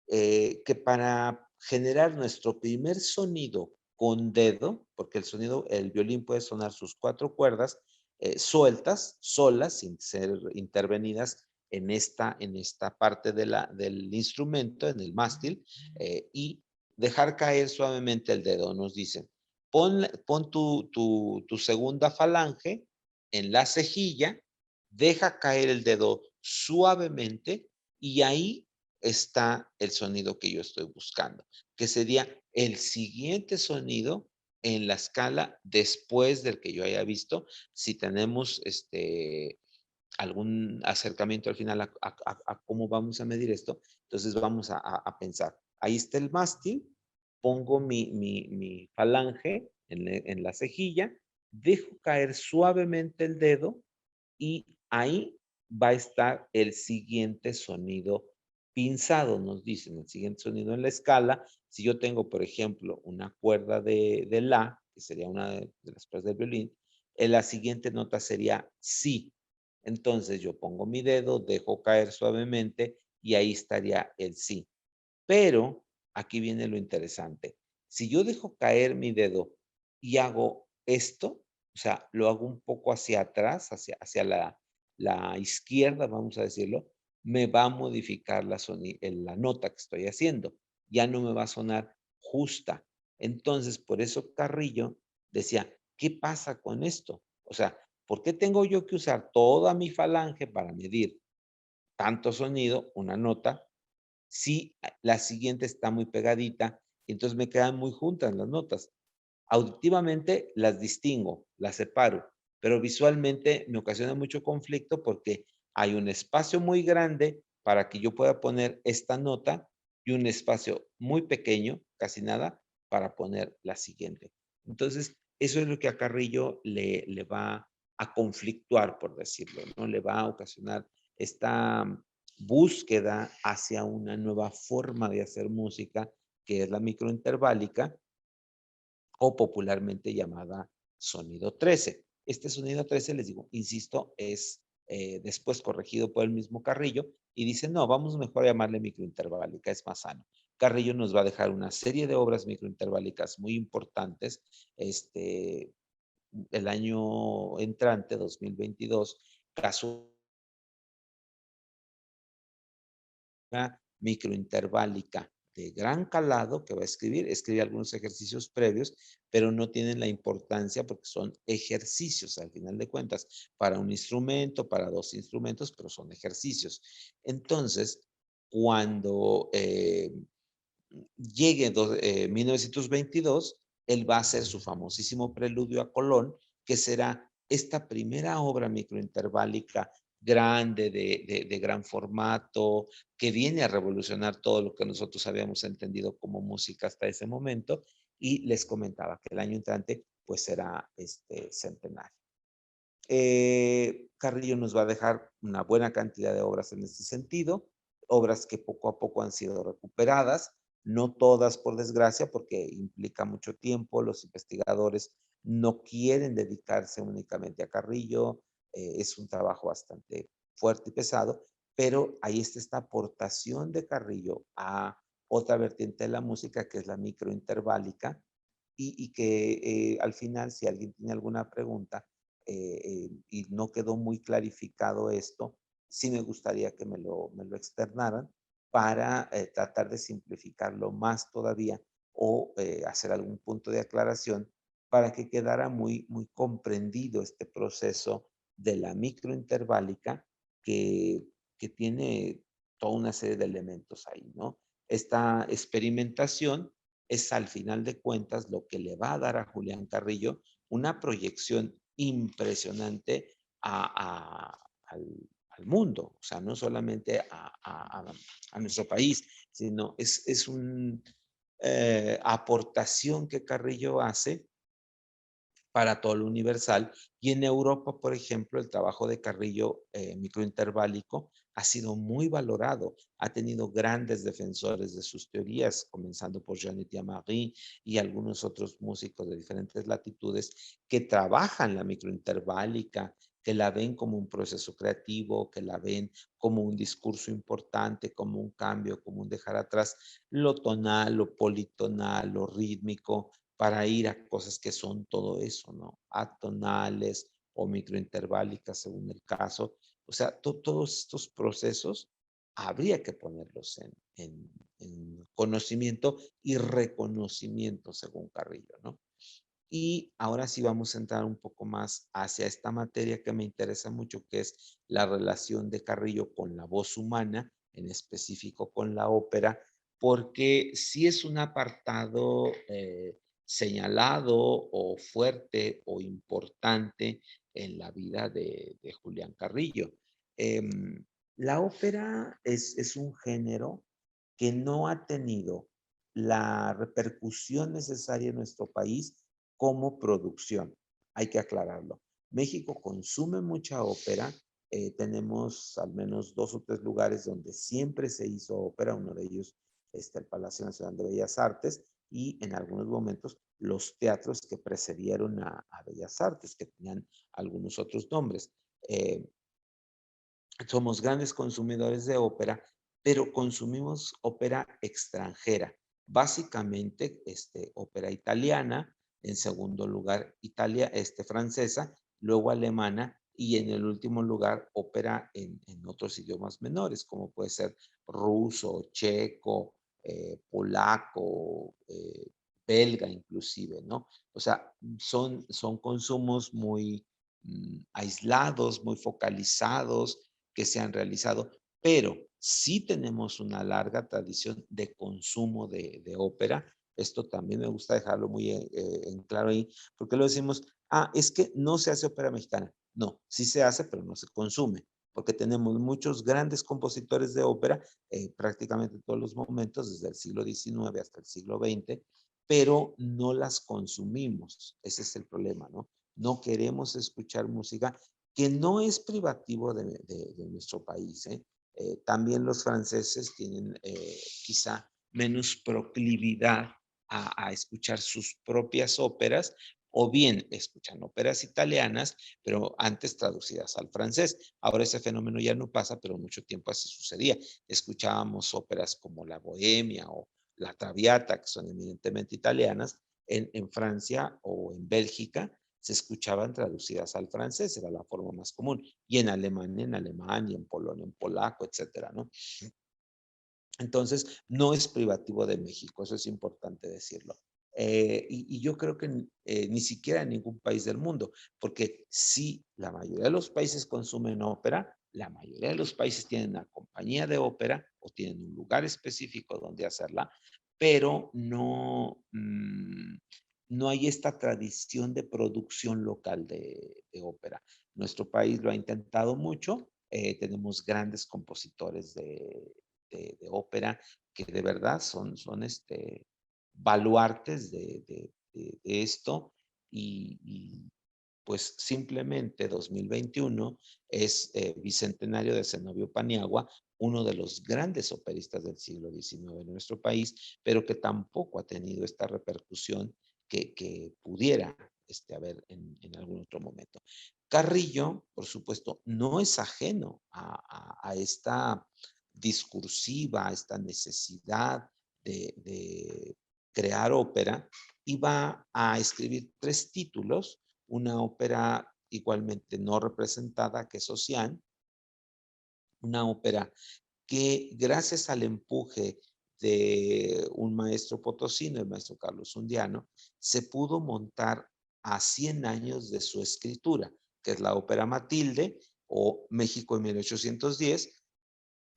que para generar nuestro primer sonido con dedo, porque el violín puede sonar sus 4 cuerdas sueltas, solas, sin ser intervenidas en esta parte del instrumento, en el mástil, y dejar caer suavemente el dedo. Nos dicen, pon tu segunda falange en la cejilla, deja caer el dedo suavemente y ahí está el sonido que yo estoy buscando, que sería el siguiente sonido en la escala después del que yo haya visto. Si tenemos algún acercamiento al final a cómo vamos a medir esto, entonces vamos a pensar. Ahí está el mástil, pongo mi falange en la cejilla, dejo caer suavemente el dedo y ahí va a estar el siguiente sonido pinzado, nos dicen, el siguiente sonido en la escala. Si yo tengo, por ejemplo, una cuerda de la, que sería una de las cuerdas del violín, la siguiente nota sería si. Entonces yo pongo mi dedo, dejo caer suavemente y ahí estaría el si. Pero aquí viene lo interesante. Si yo dejo caer mi dedo y hago esto, o sea, lo hago un poco hacia atrás, hacia la izquierda, vamos a decirlo, me va a modificar la nota que estoy haciendo. Ya no me va a sonar justa. Entonces, por eso Carrillo decía, ¿qué pasa con esto? O sea, ¿por qué tengo yo que usar toda mi falange para medir tanto sonido, una nota, si la siguiente está muy pegadita, entonces me quedan muy juntas las notas? Auditivamente las distingo, las separo, pero visualmente me ocasiona mucho conflicto porque hay un espacio muy grande para que yo pueda poner esta nota y un espacio muy pequeño, casi nada, para poner la siguiente. Entonces, eso es lo que a Carrillo le va a conflictuar, por decirlo, ¿no? Le va a ocasionar esta búsqueda hacia una nueva forma de hacer música, que es la microinterválica, o popularmente llamada sonido 13. Este sonido 13, les digo, insisto, es después corregido por el mismo Carrillo y dice, no, vamos mejor a llamarle microinterválica, es más sano. Carrillo nos va a dejar una serie de obras microinterválicas muy importantes. El año entrante, 2022, caso microinterválica de gran calado que va a escribe algunos ejercicios previos, pero no tienen la importancia porque son ejercicios al final de cuentas, para un instrumento, para dos instrumentos, pero son ejercicios. Entonces, cuando llegue 1922, él va a hacer su famosísimo preludio a Colón, que será esta primera obra microinterválica grande, de gran formato, que viene a revolucionar todo lo que nosotros habíamos entendido como música hasta ese momento, y les comentaba que el año entrante pues será centenario. Carrillo nos va a dejar una buena cantidad de obras en este sentido, obras que poco a poco han sido recuperadas, no todas por desgracia, porque implica mucho tiempo, los investigadores no quieren dedicarse únicamente a Carrillo, es un trabajo bastante fuerte y pesado, pero ahí está esta aportación de Carrillo a otra vertiente de la música, que es la microinterválica, y que al final, si alguien tiene alguna pregunta, y no quedó muy clarificado esto, sí me gustaría que me lo externaran para tratar de simplificarlo más todavía o hacer algún punto de aclaración para que quedara muy, muy comprendido este proceso de la microinterválica que, que tiene toda una serie de elementos ahí, ¿no? Esta experimentación es al final de cuentas lo que le va a dar a Julián Carrillo una proyección impresionante al mundo, o sea, no solamente a nuestro país, sino es una aportación que Carrillo hace para todo lo universal. Y en Europa, por ejemplo, el trabajo de Carrillo microinterválico ha sido muy valorado. Ha tenido grandes defensores de sus teorías, comenzando por Janet Diamary y algunos otros músicos de diferentes latitudes que trabajan la microinterválica, que la ven como un proceso creativo, que la ven como un discurso importante, como un cambio, como un dejar atrás lo tonal, lo politonal, lo rítmico, para ir a cosas que son todo eso, ¿no? Atonales o microinterválicas según el caso. O sea, todos estos procesos habría que ponerlos en conocimiento y reconocimiento según Carrillo, ¿no? Y ahora sí vamos a entrar un poco más hacia esta materia que me interesa mucho, que es la relación de Carrillo con la voz humana, en específico con la ópera, porque sí es un apartado señalado o fuerte o importante en la vida de Julián Carrillo. La ópera es un género que no ha tenido la repercusión necesaria en nuestro país como producción. Hay que aclararlo. México consume mucha ópera. Tenemos al menos 2 o 3 lugares donde siempre se hizo ópera. Uno de ellos el Palacio Nacional de Bellas Artes y en algunos momentos los teatros que precedieron a Bellas Artes, que tenían algunos otros nombres. Somos grandes consumidores de ópera, pero consumimos ópera extranjera, básicamente ópera italiana, en segundo lugar francesa, luego alemana y en el último lugar ópera en otros idiomas menores, como puede ser ruso, checo, polaco, belga inclusive, ¿no? O sea, son consumos muy aislados, muy focalizados, que se han realizado, pero sí tenemos una larga tradición de consumo de ópera. Esto también me gusta dejarlo muy en claro ahí, porque lo decimos, es que no se hace ópera mexicana. No, sí se hace, pero no se consume, porque tenemos muchos grandes compositores de ópera, prácticamente todos los momentos, desde el siglo XIX hasta el siglo XX, pero no las consumimos. Ese es el problema, ¿no? No queremos escuchar música que no es privativo de nuestro país, ¿eh? También los franceses tienen quizá menos proclividad a escuchar sus propias óperas, o bien escuchan óperas italianas, pero antes traducidas al francés. Ahora ese fenómeno ya no pasa, pero mucho tiempo así sucedía. Escuchábamos óperas como La Bohemia o La Traviata, que son eminentemente italianas, en Francia o en Bélgica se escuchaban traducidas al francés, era la forma más común, y en alemán, y en Polonia, en polaco, etcétera, ¿no? Entonces, no es privativo de México, eso es importante decirlo. Y yo creo que ni siquiera en ningún país del mundo, porque sí, la mayoría de los países consumen ópera, la mayoría de los países tienen una compañía de ópera o tienen un lugar específico donde hacerla, pero no, no hay esta tradición de producción local de ópera. Nuestro país lo ha intentado mucho, tenemos grandes compositores de ópera que de verdad son baluartes de esto y pues simplemente 2021 es bicentenario de Zenobio Paniagua, uno de los grandes operistas del siglo XIX en nuestro país, pero que tampoco ha tenido esta repercusión que pudiera haber en algún otro momento. Carrillo, por supuesto, no es ajeno a esta discursiva, a esta necesidad de crear ópera, y va a escribir 3 títulos, una ópera igualmente no representada, que es Oceán, una ópera que gracias al empuje de un maestro potosino, el maestro Carlos Undiano, se pudo montar a 100 años de su escritura, que es la ópera Matilde o México en 1810,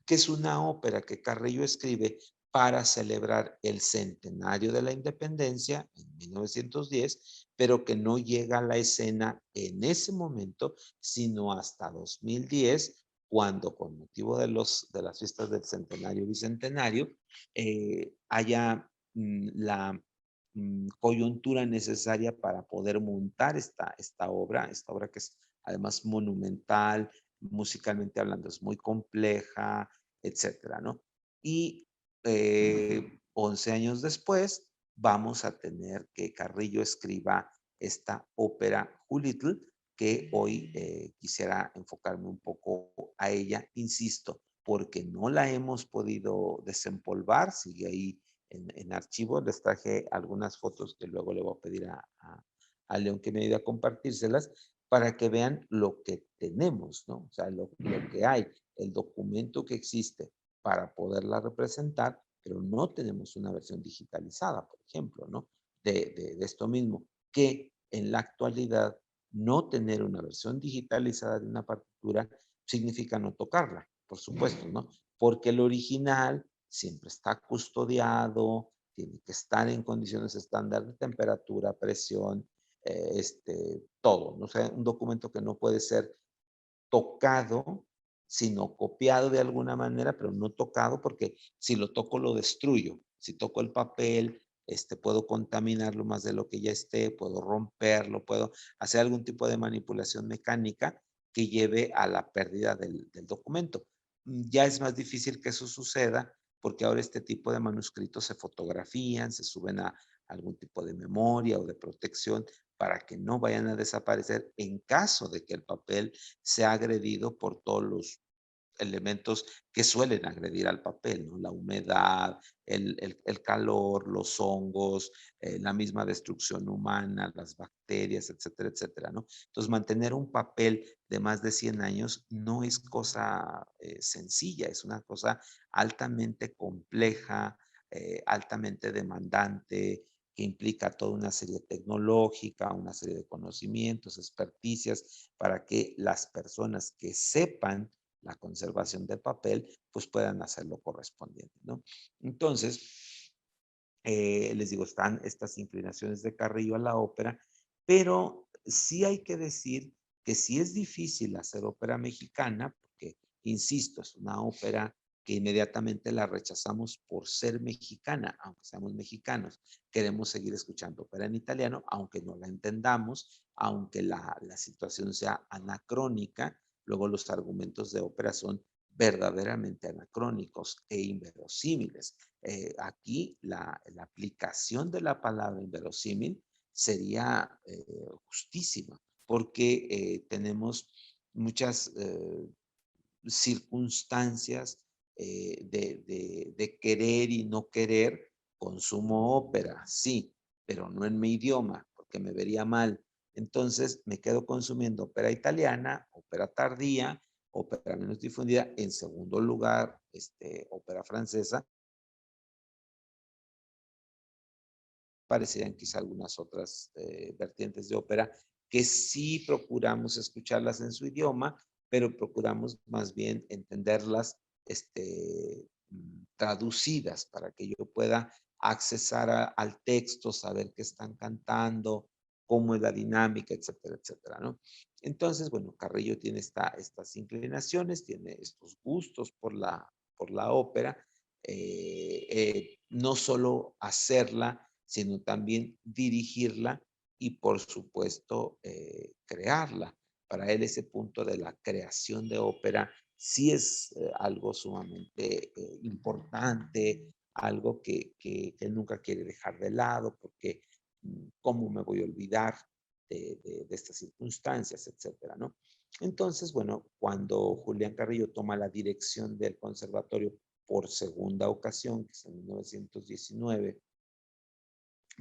que es una ópera que Carrillo escribe para celebrar el centenario de la independencia en 1910, pero que no llega a la escena en ese momento, sino hasta 2010, cuando con motivo de las fiestas del centenario bicentenario, haya la coyuntura necesaria para poder montar esta obra que es además monumental, musicalmente hablando es muy compleja, etcétera, ¿no? Y 11 años después vamos a tener que Carrillo escriba esta ópera Julitl, que hoy quisiera enfocarme un poco a ella, insisto, porque no la hemos podido desempolvar, sigue ahí en archivo, les traje algunas fotos que luego le voy a pedir a León que me ayude a compartírselas, para que vean lo que tenemos, ¿no? O sea, lo que hay, el documento que existe para poderla representar, pero no tenemos una versión digitalizada, por ejemplo, ¿no? De esto mismo, que en la actualidad no tener una versión digitalizada de una partitura significa no tocarla, por supuesto, ¿no? Porque el original siempre está custodiado, tiene que estar en condiciones estándar de temperatura, presión, todo, ¿no? O sea, un documento que no puede ser tocado, sino copiado de alguna manera, pero no tocado, porque si lo toco lo destruyo. Si toco el papel, puedo contaminarlo más de lo que ya esté, puedo romperlo, puedo hacer algún tipo de manipulación mecánica que lleve a la pérdida del documento. Ya es más difícil que eso suceda porque ahora este tipo de manuscritos se fotografían, se suben a algún tipo de memoria o de protección para que no vayan a desaparecer en caso de que el papel sea agredido por todos los elementos que suelen agredir al papel, ¿no? La humedad, el calor, los hongos, la misma destrucción humana, las bacterias, etcétera, etcétera, ¿no? Entonces, mantener un papel de más de 100 años no es cosa sencilla, es una cosa altamente compleja, altamente demandante, que implica toda una serie tecnológica, una serie de conocimientos, experticias, para que las personas que sepan la conservación del papel, pues puedan hacer lo correspondiente, ¿no? Entonces, les digo, están estas inclinaciones de Carrillo a la ópera, pero sí hay que decir que sí es difícil hacer ópera mexicana, porque, insisto, es una ópera que inmediatamente la rechazamos por ser mexicana, aunque seamos mexicanos. Queremos seguir escuchando ópera en italiano, aunque no la entendamos, aunque la situación sea anacrónica. Luego los argumentos de ópera son verdaderamente anacrónicos e inverosímiles. Aquí la aplicación de la palabra inverosímil sería justísima, porque tenemos muchas circunstancias de querer y no querer. Consumo ópera, sí, pero no en mi idioma, porque me vería mal. Entonces me quedo consumiendo ópera italiana, ópera tardía, ópera menos difundida. En segundo lugar, ópera francesa. Parecerían quizá algunas otras vertientes de ópera que sí procuramos escucharlas en su idioma, pero procuramos más bien entenderlas traducidas para que yo pueda accesar al texto, saber qué están cantando, cómo es la dinámica, etcétera, etcétera, ¿no? Entonces, bueno, Carrillo tiene estas inclinaciones, tiene estos gustos por la ópera, no solo hacerla, sino también dirigirla y, por supuesto, crearla. Para él ese punto de la creación de ópera sí es algo sumamente importante, algo que él nunca quiere dejar de lado, porque ¿cómo me voy a olvidar de estas circunstancias, etcétera, ¿no? Entonces, bueno, cuando Julián Carrillo toma la dirección del conservatorio por segunda ocasión, que es en 1919,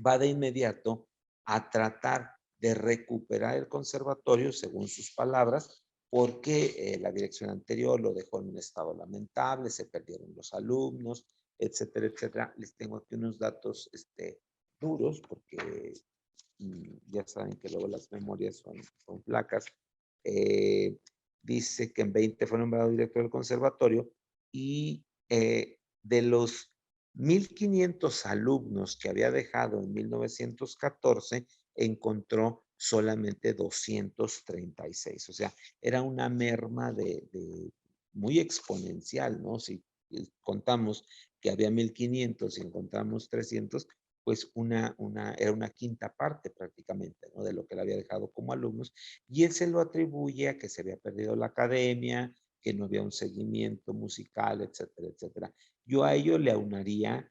va de inmediato a tratar de recuperar el conservatorio, según sus palabras, porque la dirección anterior lo dejó en un estado lamentable, se perdieron los alumnos, etcétera, etcétera. Les tengo aquí unos datos duros, porque ya saben que luego las memorias son flacas. Eh, Dice que en 20 fue nombrado director del conservatorio y de los 1,500 alumnos que había dejado en 1914, encontró solamente 236. O sea, era una merma muy exponencial, ¿no? Si contamos que había 1,500 y encontramos 300, pues era una quinta parte prácticamente, ¿no? De lo que le había dejado como alumnos, y él se lo atribuye a que se había perdido la academia, que no había un seguimiento musical, etcétera, etcétera. Yo a ello le aunaría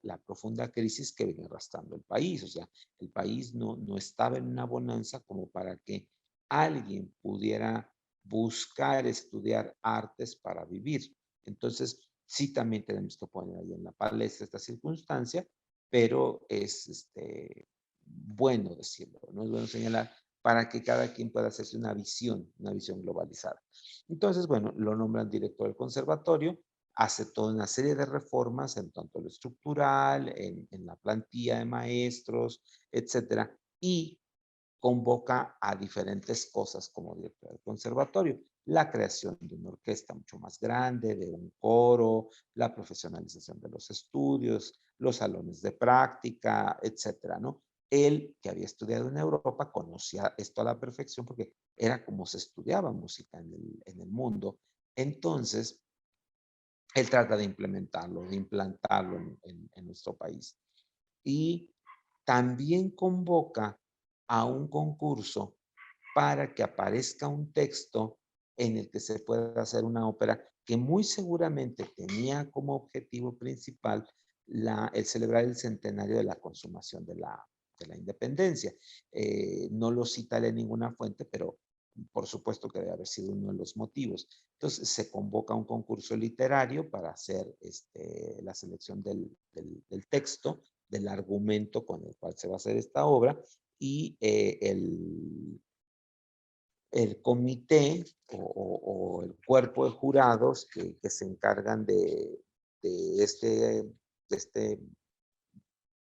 la profunda crisis que venía arrastrando el país. O sea, el país no estaba en una bonanza como para que alguien pudiera buscar estudiar artes para vivir. Entonces, sí también tenemos que poner ahí en la palestra esta circunstancia, pero es bueno decirlo, no es bueno señalar, para que cada quien pueda hacerse una visión globalizada. Entonces, bueno, lo nombran director del conservatorio, hace toda una serie de reformas en tanto lo estructural, en la plantilla de maestros, etcétera, y convoca a diferentes cosas como director del conservatorio. La creación de una orquesta mucho más grande, de un coro, la profesionalización de los estudios, los salones de práctica, etcétera, ¿no? Él, que había estudiado en Europa, conocía esto a la perfección porque era como se estudiaba música en el mundo. Entonces, él trata de implementarlo, de implantarlo en nuestro país. Y también convoca a un concurso para que aparezca un texto en el que se pueda hacer una ópera que muy seguramente tenía como objetivo principal el celebrar el centenario de la consumación de la independencia. No lo cita en ninguna fuente, pero por supuesto que debe haber sido uno de los motivos. Entonces se convoca un concurso literario para hacer la selección del texto, del argumento con el cual se va a hacer esta obra, y el comité o el cuerpo de jurados que se encargan de este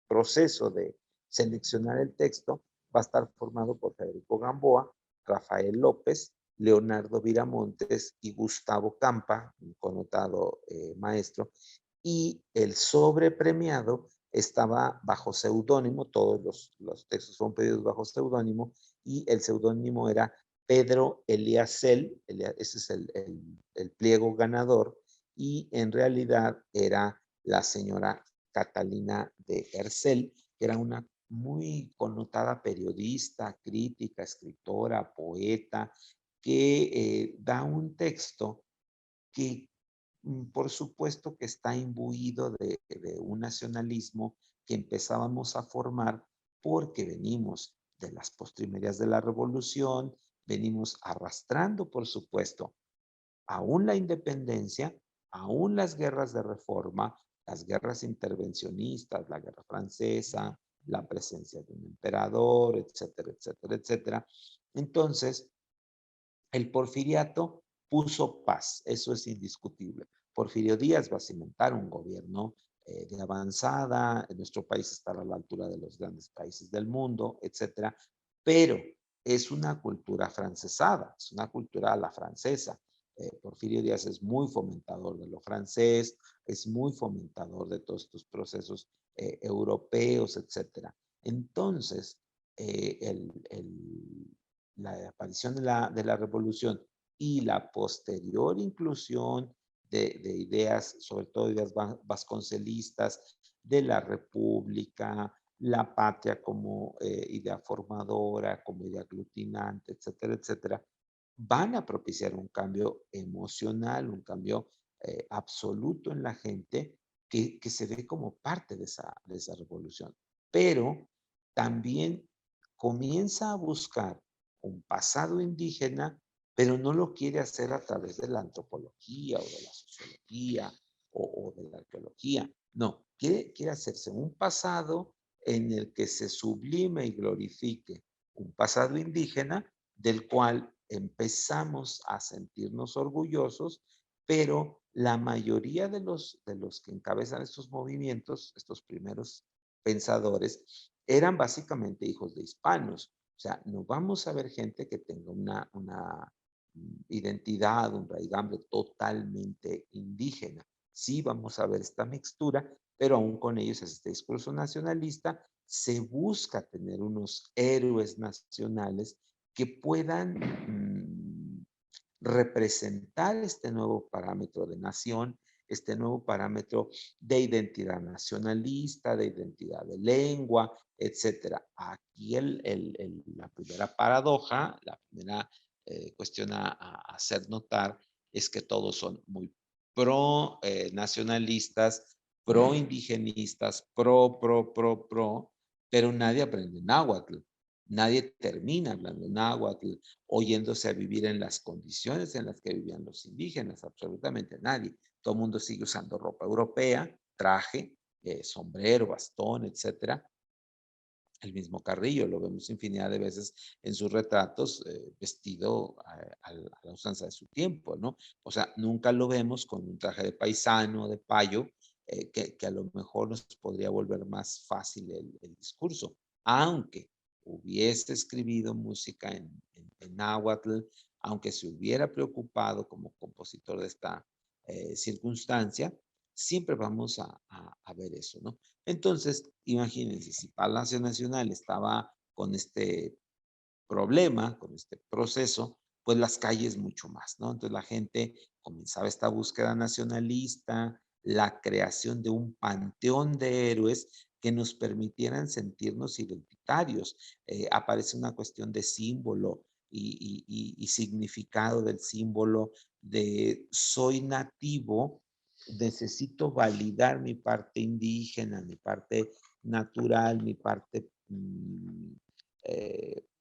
proceso de seleccionar el texto va a estar formado por Federico Gamboa, Rafael López, Leonardo Viramontes y Gustavo Campa, un connotado maestro, y el sobrepremiado estaba bajo seudónimo, todos los textos fueron pedidos bajo seudónimo, y el seudónimo era Pedro Eliasel, ese es el pliego ganador, y en realidad era la señora Catalina de Herzl, que era una muy connotada periodista, crítica, escritora, poeta, que da un texto que por supuesto que está imbuido de un nacionalismo que empezábamos a formar porque venimos de las postrimerías de la revolución, venimos arrastrando, por supuesto, aún la independencia, aún las guerras de reforma, las guerras intervencionistas, la guerra francesa, la presencia de un emperador, etcétera, etcétera, etcétera. Entonces, el porfiriato puso paz, eso es indiscutible. Porfirio Díaz va a cimentar un gobierno de avanzada, nuestro país estará a la altura de los grandes países del mundo, etcétera, pero es una cultura francesada, es una cultura a la francesa. Porfirio Díaz es muy fomentador de lo francés, es muy fomentador de todos estos procesos europeos, etcétera. Entonces, la aparición de la revolución y la posterior inclusión de ideas, sobre todo ideas vasconcelistas, de la república, la patria como idea formadora, como idea aglutinante, etcétera, etcétera, van a propiciar un cambio emocional, un cambio absoluto en la gente que se ve como parte de esa revolución. Pero también comienza a buscar un pasado indígena, pero no lo quiere hacer a través de la antropología o de la sociología o de la arqueología. No, quiere hacerse un pasado en el que se sublime y glorifique un pasado indígena del cual empezamos a sentirnos orgullosos, pero la mayoría de los que encabezan estos movimientos, estos primeros pensadores, eran básicamente hijos de hispanos. O sea, no vamos a ver gente que tenga una identidad, un raigambre totalmente indígena. Sí vamos a ver esta mixtura, pero aún con ellos es este discurso nacionalista, se busca tener unos héroes nacionales que puedan representar este nuevo parámetro de nación, este nuevo parámetro de identidad nacionalista, de identidad de lengua, etcétera. Aquí la primera paradoja, la primera cuestión a hacer notar es que todos son muy pro nacionalistas, pro indigenistas, pro, pero nadie aprende náhuatl. Nadie termina hablando náhuatl, oyéndose a vivir en las condiciones en las que vivían los indígenas, absolutamente nadie. Todo el mundo sigue usando ropa europea, traje, sombrero, bastón, etcétera. El mismo Carrillo, lo vemos infinidad de veces en sus retratos vestido a la usanza de su tiempo, ¿no? O sea, nunca lo vemos con un traje de paisano, de payo, que a lo mejor nos podría volver más fácil el discurso, aunque hubiese escribido música en náhuatl, aunque se hubiera preocupado como compositor de esta circunstancia, siempre vamos a ver eso, ¿no? Entonces, imagínense, si Palacio Nacional estaba con este problema, con este proceso, pues las calles mucho más, ¿no? Entonces la gente comenzaba esta búsqueda nacionalista, la creación de un panteón de héroes que nos permitieran sentirnos identitarios. Aparece una cuestión de símbolo y significado del símbolo de soy nativo, necesito validar mi parte indígena, mi parte natural, mi parte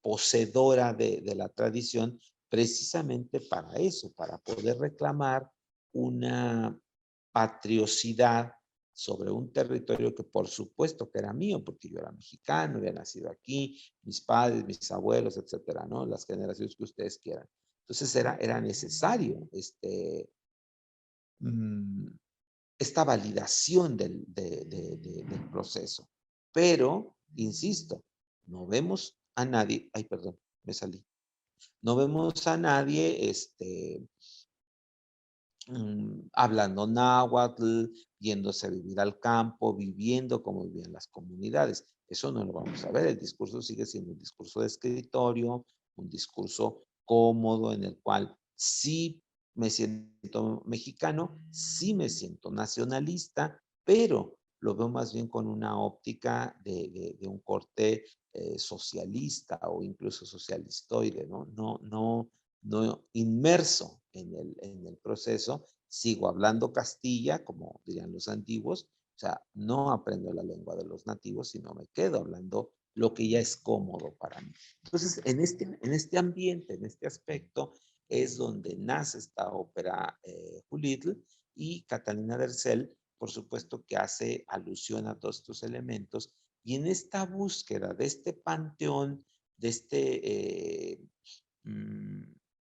poseedora de la tradición, precisamente para eso, para poder reclamar una patriosidad sobre un territorio que por supuesto que era mío, porque yo era mexicano, había nacido aquí, mis padres, mis abuelos, etcétera, ¿no? Las generaciones que ustedes quieran. Entonces era necesario mm, esta validación del proceso. Pero, insisto, no vemos a nadie, ay, perdón, me salí, no vemos a nadie hablando náhuatl, yéndose a vivir al campo, viviendo como vivían las comunidades. Eso no lo vamos a ver. El discurso sigue siendo un discurso de escritorio, un discurso cómodo en el cual sí me siento mexicano, sí me siento nacionalista, pero lo veo más bien con una óptica de un corte socialista o incluso socialistoide, ¿no? No inmerso en el proceso, sigo hablando Castilla, como dirían los antiguos, o sea, no aprendo la lengua de los nativos, sino me quedo hablando lo que ya es cómodo para mí. Entonces, en este ambiente, en este aspecto, es donde nace esta ópera Julitl, y Catalina Dercel, por supuesto que hace alusión a todos estos elementos, y en esta búsqueda de este panteón, de este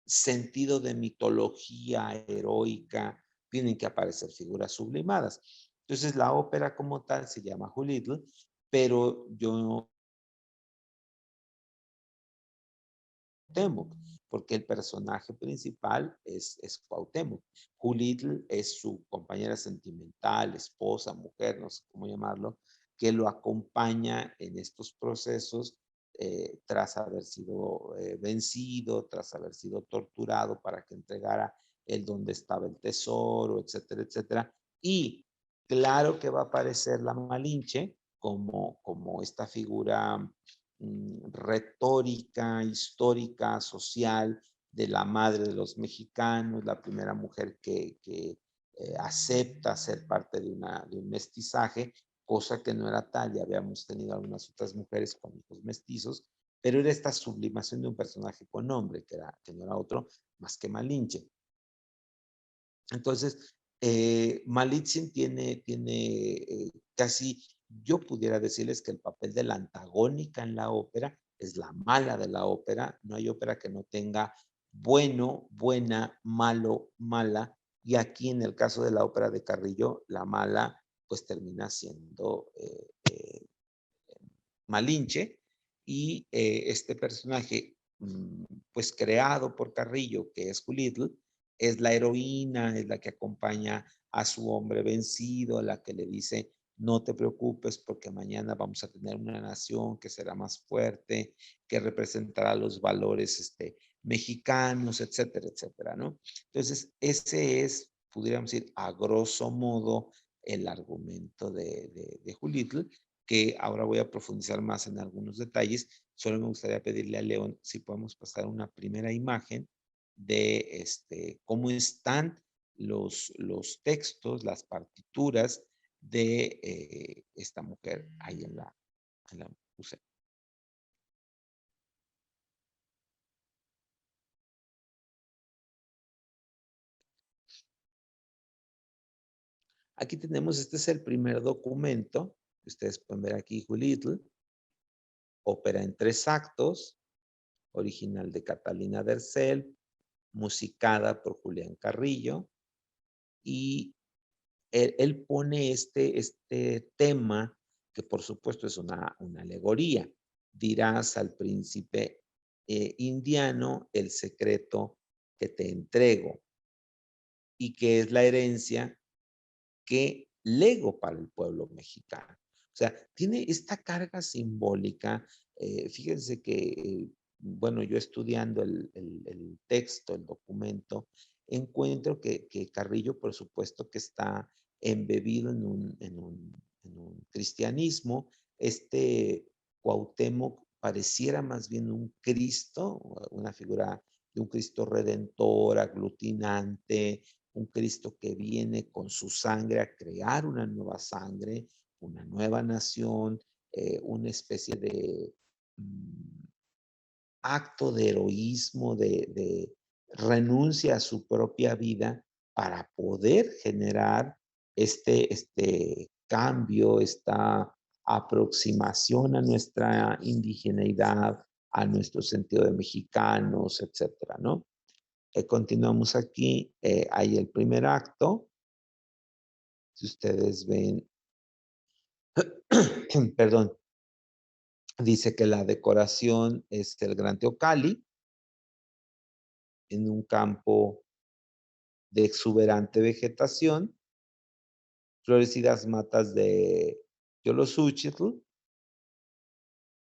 sentido de mitología heroica, tienen que aparecer figuras sublimadas. Entonces la ópera como tal se llama Julitl, pero yo Cuauhtémoc, porque el personaje principal es Cuauhtémoc. Julitl es su compañera sentimental, esposa, mujer, no sé cómo llamarlo, que lo acompaña en estos procesos tras haber sido vencido, tras haber sido torturado para que entregara el donde estaba el tesoro, etcétera, etcétera. Y claro que va a aparecer la Malinche como esta figura retórica, histórica, social de la madre de los mexicanos, la primera mujer que acepta ser parte de un mestizaje, cosa que no era tal, ya habíamos tenido algunas otras mujeres con hijos mestizos, pero era esta sublimación de un personaje con nombre, que no era otro más que Malinche. Entonces, Malitzin tiene casi, yo pudiera decirles que el papel de la antagónica en la ópera es la mala de la ópera. No hay ópera que no tenga bueno, buena, malo, mala. Y aquí en el caso de la ópera de Carrillo, la mala pues termina siendo Malinche, y este personaje pues creado por Carrillo, que es Julitl, es la heroína, es la que acompaña a su hombre vencido, la que le dice, no te preocupes porque mañana vamos a tener una nación que será más fuerte, que representará los valores mexicanos, etcétera, etcétera, ¿no? Entonces, ese es, pudiéramos decir, a grosso modo, el argumento de Julitl, que ahora voy a profundizar más en algunos detalles. Solo me gustaría pedirle a León si podemos pasar una primera imagen de cómo están los textos, las partituras de esta mujer ahí en la museo. Aquí tenemos, este es el primer documento. Ustedes pueden ver aquí Julitl, ópera en 3 actos, original de Catalina Dercel, musicada por Julián Carrillo, y él pone este tema, que por supuesto es una alegoría. Dirás al príncipe indiano el secreto que te entrego, y que es la herencia que lego para el pueblo mexicano. O sea, tiene esta carga simbólica. Fíjense que, bueno, yo estudiando el texto, el documento, encuentro que Carrillo, por supuesto, que está embebido en un cristianismo. Cuauhtémoc pareciera más bien un Cristo, una figura de un Cristo redentor, aglutinante, un Cristo que viene con su sangre a crear una nueva sangre, una nueva nación, una especie de acto de heroísmo, de renuncia a su propia vida para poder generar este cambio, esta aproximación a nuestra indigeneidad, a nuestro sentido de mexicanos, etcétera, ¿no? Continuamos aquí, hay el primer acto. Si ustedes ven, perdón, dice que la decoración es el Gran Teocalli en un campo de exuberante vegetación, florecidas matas de Yolosuchitl,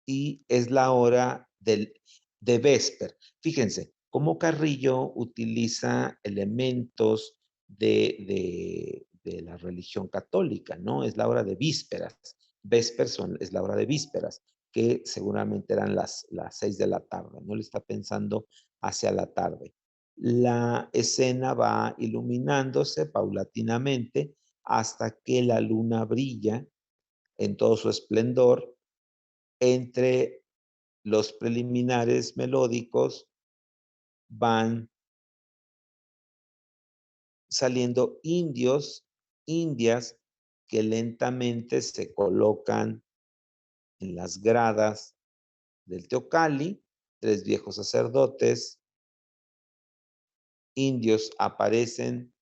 y es la hora de Vesper. Fíjense, cómo Carrillo utiliza elementos de la religión católica, ¿no? Es la hora de vísperas. Es la hora de vísperas, que seguramente eran las 6 de la tarde, ¿no? Le está pensando hacia la tarde. La escena va iluminándose paulatinamente hasta que la luna brilla en todo su esplendor entre los preliminares melódicos. Van saliendo indias que lentamente se colocan en las gradas del Teocalli. 3 viejos sacerdotes indios aparecen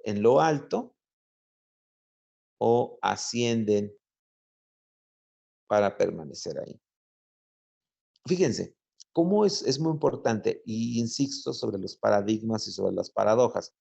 en lo alto o ascienden para permanecer ahí. Fíjense, cómo es muy importante, y insisto sobre los paradigmas y sobre las paradojas.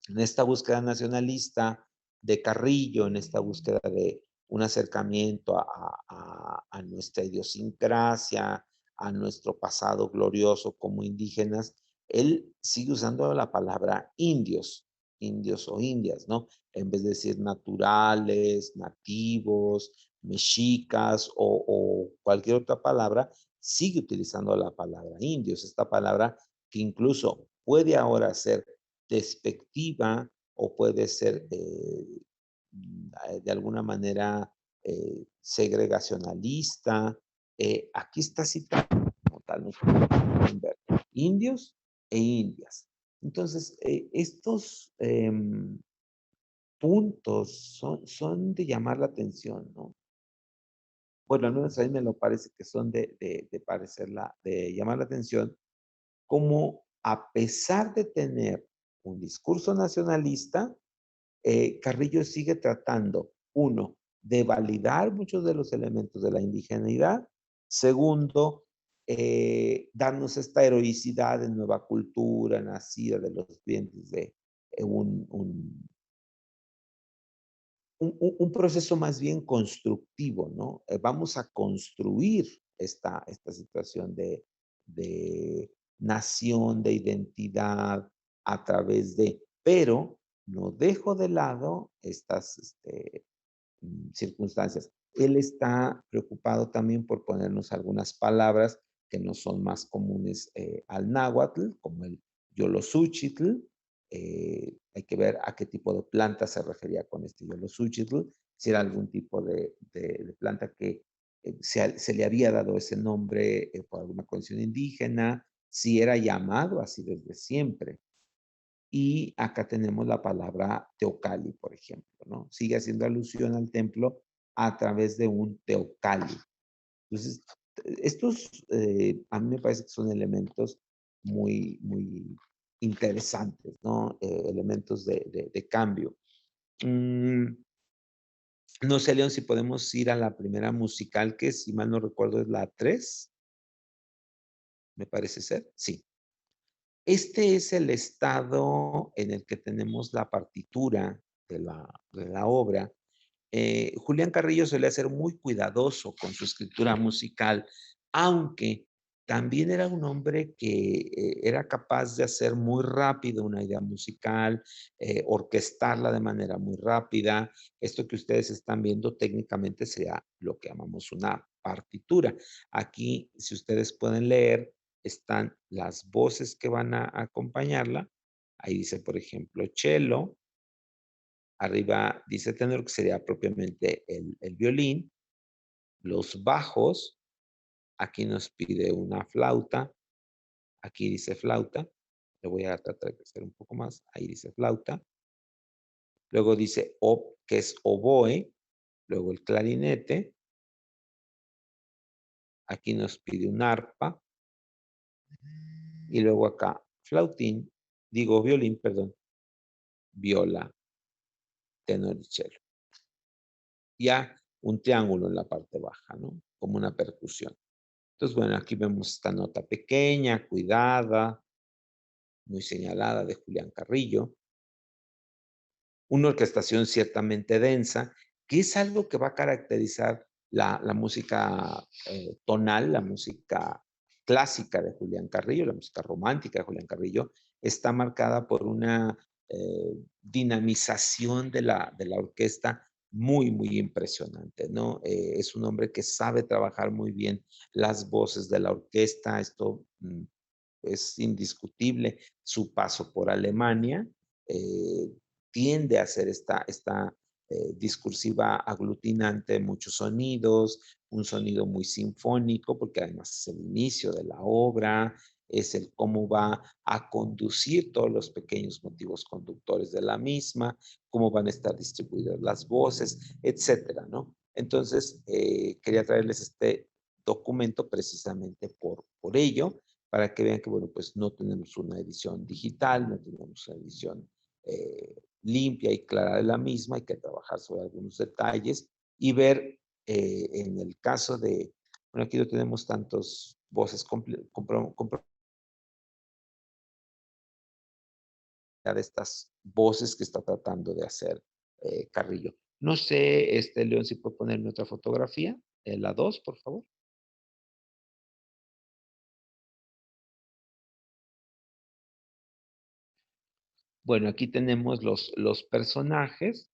En esta búsqueda nacionalista de Carrillo, en esta búsqueda de un acercamiento a nuestra idiosincrasia, a nuestro pasado glorioso como indígenas, él sigue usando la palabra indios, indios o indias, ¿no? En vez de decir naturales, nativos, mexicas o cualquier otra palabra, sigue utilizando la palabra indios, esta palabra que incluso puede ahora ser despectiva o puede ser de alguna manera segregacionalista. Aquí está citado como tal, nos pueden ver, indios e indias. Entonces, estos puntos son de llamar la atención, ¿no? Bueno, al menos a mí me lo parece que son de llamar la atención, como a pesar de tener un discurso nacionalista, Carrillo sigue tratando, uno, de validar muchos de los elementos de la indigeneidad. Segundo, darnos esta heroicidad de nueva cultura nacida de los vientres de un proceso más bien constructivo, ¿no? Vamos a construir esta situación de nación, de identidad a través de, pero no dejo de lado estas circunstancias. Él está preocupado también por ponernos algunas palabras que no son más comunes al náhuatl, como el Yolosuchitl. Hay que ver a qué tipo de planta se refería con este Yolosuchitl, si era algún tipo de planta que se le había dado ese nombre por alguna condición indígena, si era llamado así desde siempre. Y acá tenemos la palabra teocalli, por ejemplo, ¿no? Sigue haciendo alusión al templo a través de un teocalli. Entonces, estos a mí me parece que son elementos muy interesantes, ¿no? Elementos de cambio. No sé, León, si podemos ir a la primera musical, que si mal no recuerdo es la 3, me parece ser. Sí. Este es el estado en el que tenemos la partitura de la obra. Julián Carrillo solía ser muy cuidadoso con su escritura musical, aunque también era un hombre que era capaz de hacer muy rápido una idea musical, orquestarla de manera muy rápida. Esto que ustedes están viendo técnicamente sería lo que llamamos una partitura. Aquí, si ustedes pueden leer, están las voces que van a acompañarla. Ahí dice, por ejemplo, cello. Arriba dice tenor, que sería propiamente el violín. Los bajos, aquí nos pide una flauta. Aquí dice flauta. Le voy a tratar de hacer un poco más. Ahí dice flauta. Luego dice que es oboe. Luego el clarinete. Aquí nos pide un arpa. Y luego acá violín, perdón, viola, tenor y cello. Ya un triángulo en la parte baja, ¿no? Como una percusión. Entonces, bueno, aquí vemos esta nota pequeña, cuidada, muy señalada de Julián Carrillo. Una orquestación ciertamente densa, que es algo que va a caracterizar la música tonal, la música clásica de Julián Carrillo, la música romántica de Julián Carrillo, está marcada por una dinamización de la orquesta muy, muy impresionante, ¿no? Es un hombre que sabe trabajar muy bien las voces de la orquesta, esto es indiscutible. Su paso por Alemania eh, tiende a ser esta discursiva aglutinante de muchos sonidos, un sonido muy sinfónico, porque además es el inicio de la obra, es el cómo va a conducir todos los pequeños motivos conductores de la misma, cómo van a estar distribuidas las voces, etcétera, ¿no? Entonces, quería traerles este documento precisamente por ello, para que vean que, bueno, pues no tenemos una edición digital, no tenemos una edición limpia y clara de la misma, hay que trabajar sobre algunos detalles y ver en el caso de, bueno, aquí no tenemos tantos voces de estas voces que está tratando de hacer Carrillo. No sé, León, si puede ponerme otra fotografía, la 2, por favor. Bueno, aquí tenemos los personajes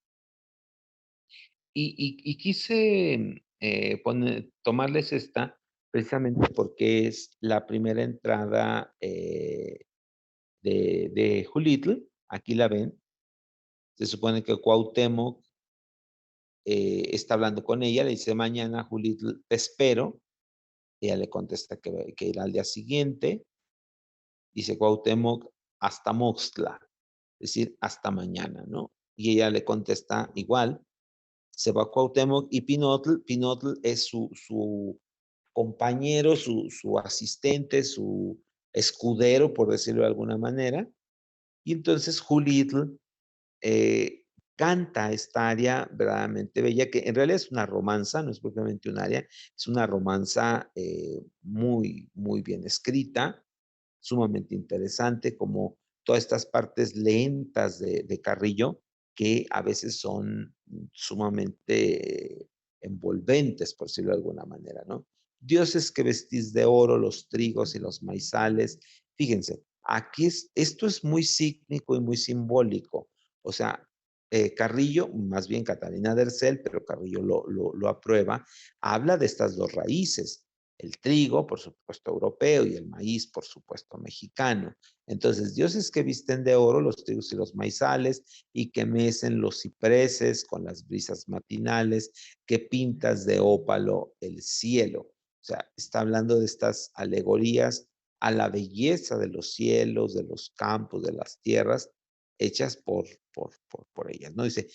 y quise tomarles esta precisamente porque es la primera entrada de Julitl. Aquí la ven. Se supone que Cuauhtémoc está hablando con ella, le dice mañana, Julitl, te espero. Ella le contesta que irá al día siguiente. Dice Cuauhtémoc, hasta Moxtla, es decir, hasta mañana, ¿no? Y ella le contesta igual, se va a Cuauhtémoc y Pinotl es su compañero, su asistente, su escudero, por decirlo de alguna manera. Y entonces Julitl canta esta aria verdaderamente bella, que en realidad es una romanza, no es propiamente un aria, es una romanza muy, muy bien escrita, sumamente interesante, como todas estas partes lentas de Carrillo, que a veces son sumamente envolventes, por decirlo de alguna manera, ¿no? Dioses que vestís de oro los trigos y los maizales. Fíjense, aquí esto es muy cíclico y muy simbólico. O sea, Carrillo, más bien Catalina Dercel, pero Carrillo lo aprueba, habla de estas dos raíces, el trigo, por supuesto, europeo, y el maíz, por supuesto, mexicano. Entonces, dioses que visten de oro los trigos y los maizales, y que mecen los cipreses con las brisas matinales, que pintas de ópalo el cielo. O sea, está hablando de estas alegorías a la belleza de los cielos, de los campos, de las tierras, hechas por ellas, ¿no? Dice,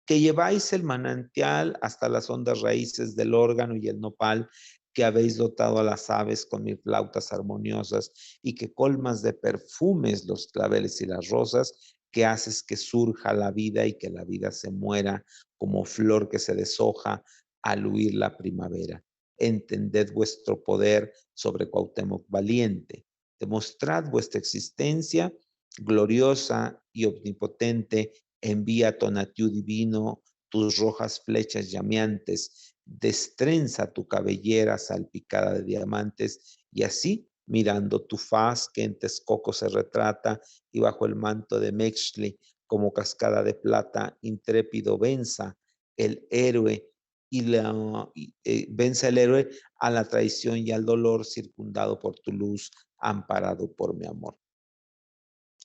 que lleváis el manantial hasta las hondas raíces del órgano y el nopal, que habéis dotado a las aves con mis flautas armoniosas, y que colmas de perfumes los claveles y las rosas, que haces que surja la vida y que la vida se muera como flor que se deshoja al huir la primavera. Entended vuestro poder sobre Cuauhtémoc valiente, demostrad vuestra existencia gloriosa y omnipotente, envía Tonatiuh divino tus rojas flechas llameantes, destrenza tu cabellera salpicada de diamantes, y así, mirando tu faz que en Texcoco se retrata, y bajo el manto de Mextli, como cascada de plata, intrépido venza el héroe vence el héroe a la traición y al dolor, circundado por tu luz, amparado por mi amor.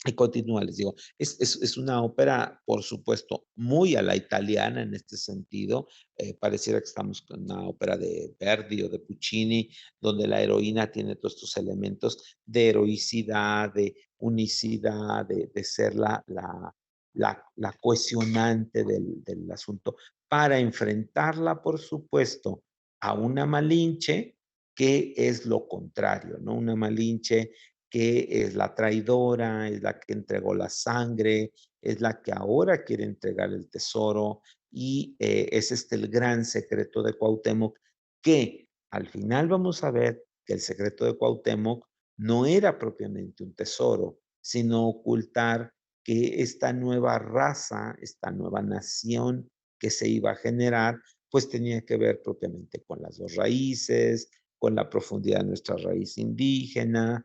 Y continúa, les digo, es una ópera, por supuesto, muy a la italiana en este sentido. Pareciera que estamos con una ópera de Verdi o de Puccini, donde la heroína tiene todos estos elementos de heroicidad, de unicidad, de ser la cohesionante del asunto, para enfrentarla, por supuesto, a una Malinche que es lo contrario, ¿no? Una Malinche que es la traidora, es la que entregó la sangre, es la que ahora quiere entregar el tesoro, y es el gran secreto de Cuauhtémoc, que al final vamos a ver que el secreto de Cuauhtémoc no era propiamente un tesoro, sino ocultar que esta nueva raza, esta nueva nación que se iba a generar, pues tenía que ver propiamente con las dos raíces, con la profundidad de nuestra raíz indígena,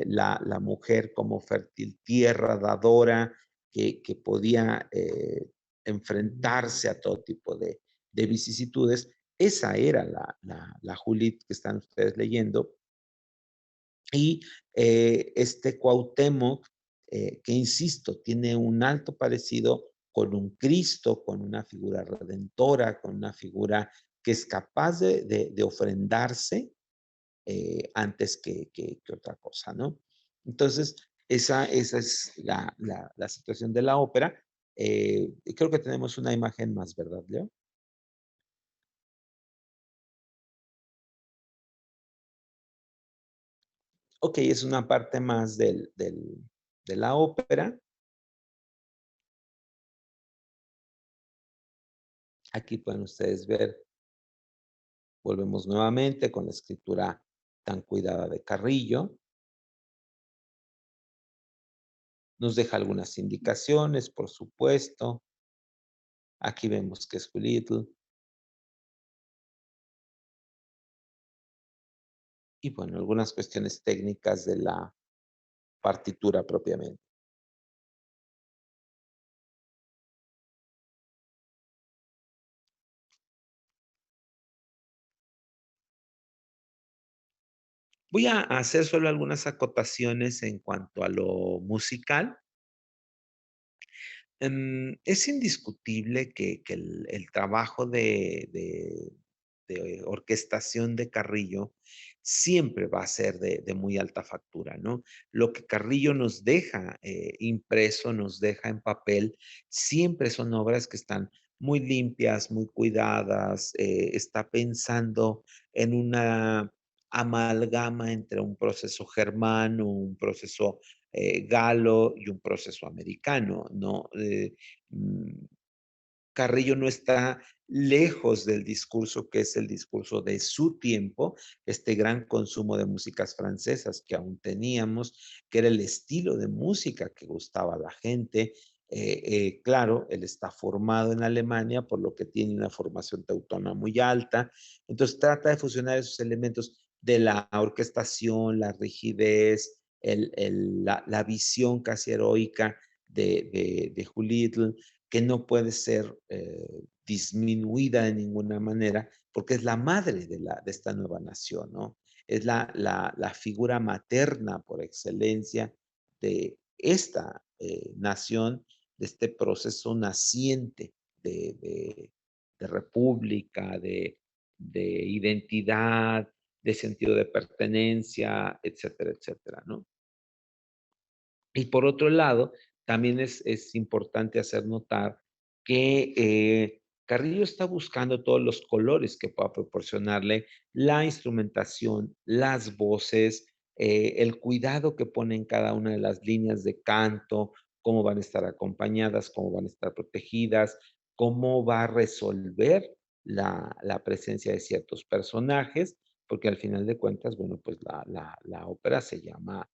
la mujer como fértil tierra dadora que podía enfrentarse a todo tipo de vicisitudes. Esa era la Juliet que están ustedes leyendo. Y este Cuauhtémoc, que insisto, tiene un alto parecido con un Cristo, con una figura redentora, con una figura que es capaz de ofrendarse antes que otra cosa, ¿no? Entonces, esa es la situación de la ópera. Creo que tenemos una imagen más, ¿verdad, Leo? Ok, es una parte más de la ópera. Aquí pueden ustedes ver, volvemos nuevamente con la escritura tan cuidada de Carrillo. Nos deja algunas indicaciones, por supuesto. Aquí vemos que es Julitl. Y bueno, algunas cuestiones técnicas de la partitura propiamente. Voy a hacer solo algunas acotaciones en cuanto a lo musical. Es indiscutible que el trabajo de orquestación de Carrillo siempre va a ser de muy alta factura, ¿no? Lo que Carrillo nos deja impreso, nos deja en papel, siempre son obras que están muy limpias, muy cuidadas, está pensando en una amalgama entre un proceso germano, un proceso galo y un proceso americano, ¿no? Mm, Carrillo no está lejos del discurso que es el discurso de su tiempo, este gran consumo de músicas francesas que aún teníamos, que era el estilo de música que gustaba a la gente. Claro, él está formado en Alemania, por lo que tiene una formación teutona muy alta, entonces trata de fusionar esos elementos de la orquestación, la rigidez, la visión casi heroica de Julitl, que no puede ser disminuida de ninguna manera, porque es la madre de esta nueva nación, ¿no? Es la figura materna por excelencia de esta nación, de este proceso naciente de república, de identidad, de sentido de pertenencia, etcétera, etcétera, ¿no? Y por otro lado, también es importante hacer notar que Carrillo está buscando todos los colores que pueda proporcionarle la instrumentación, las voces, el cuidado que pone en cada una de las líneas de canto, cómo van a estar acompañadas, cómo van a estar protegidas, cómo va a resolver la presencia de ciertos personajes, porque al final de cuentas, bueno, pues la ópera se llama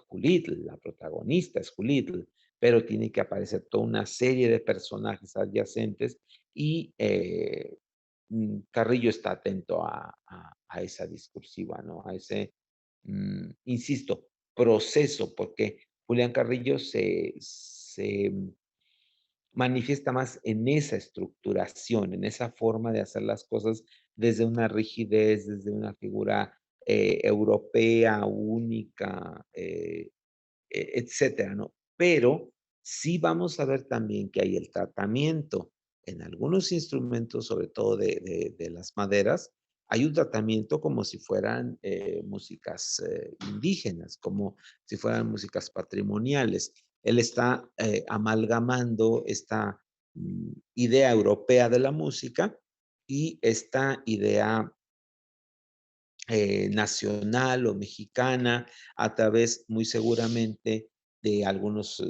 Julitl, la protagonista es Julitl, pero tiene que aparecer toda una serie de personajes adyacentes y Carrillo está atento a esa discursiva, ¿no? A ese, insisto, proceso, porque Julián Carrillo se manifiesta más en esa estructuración, en esa forma de hacer las cosas desde una rigidez, desde una figura europea, única, etcétera, ¿no? Pero sí vamos a ver también que hay el tratamiento en algunos instrumentos, sobre todo de las maderas, hay un tratamiento como si fueran músicas indígenas, como si fueran músicas patrimoniales. Él está amalgamando esta idea europea de la música y esta idea nacional o mexicana a través muy seguramente de algunos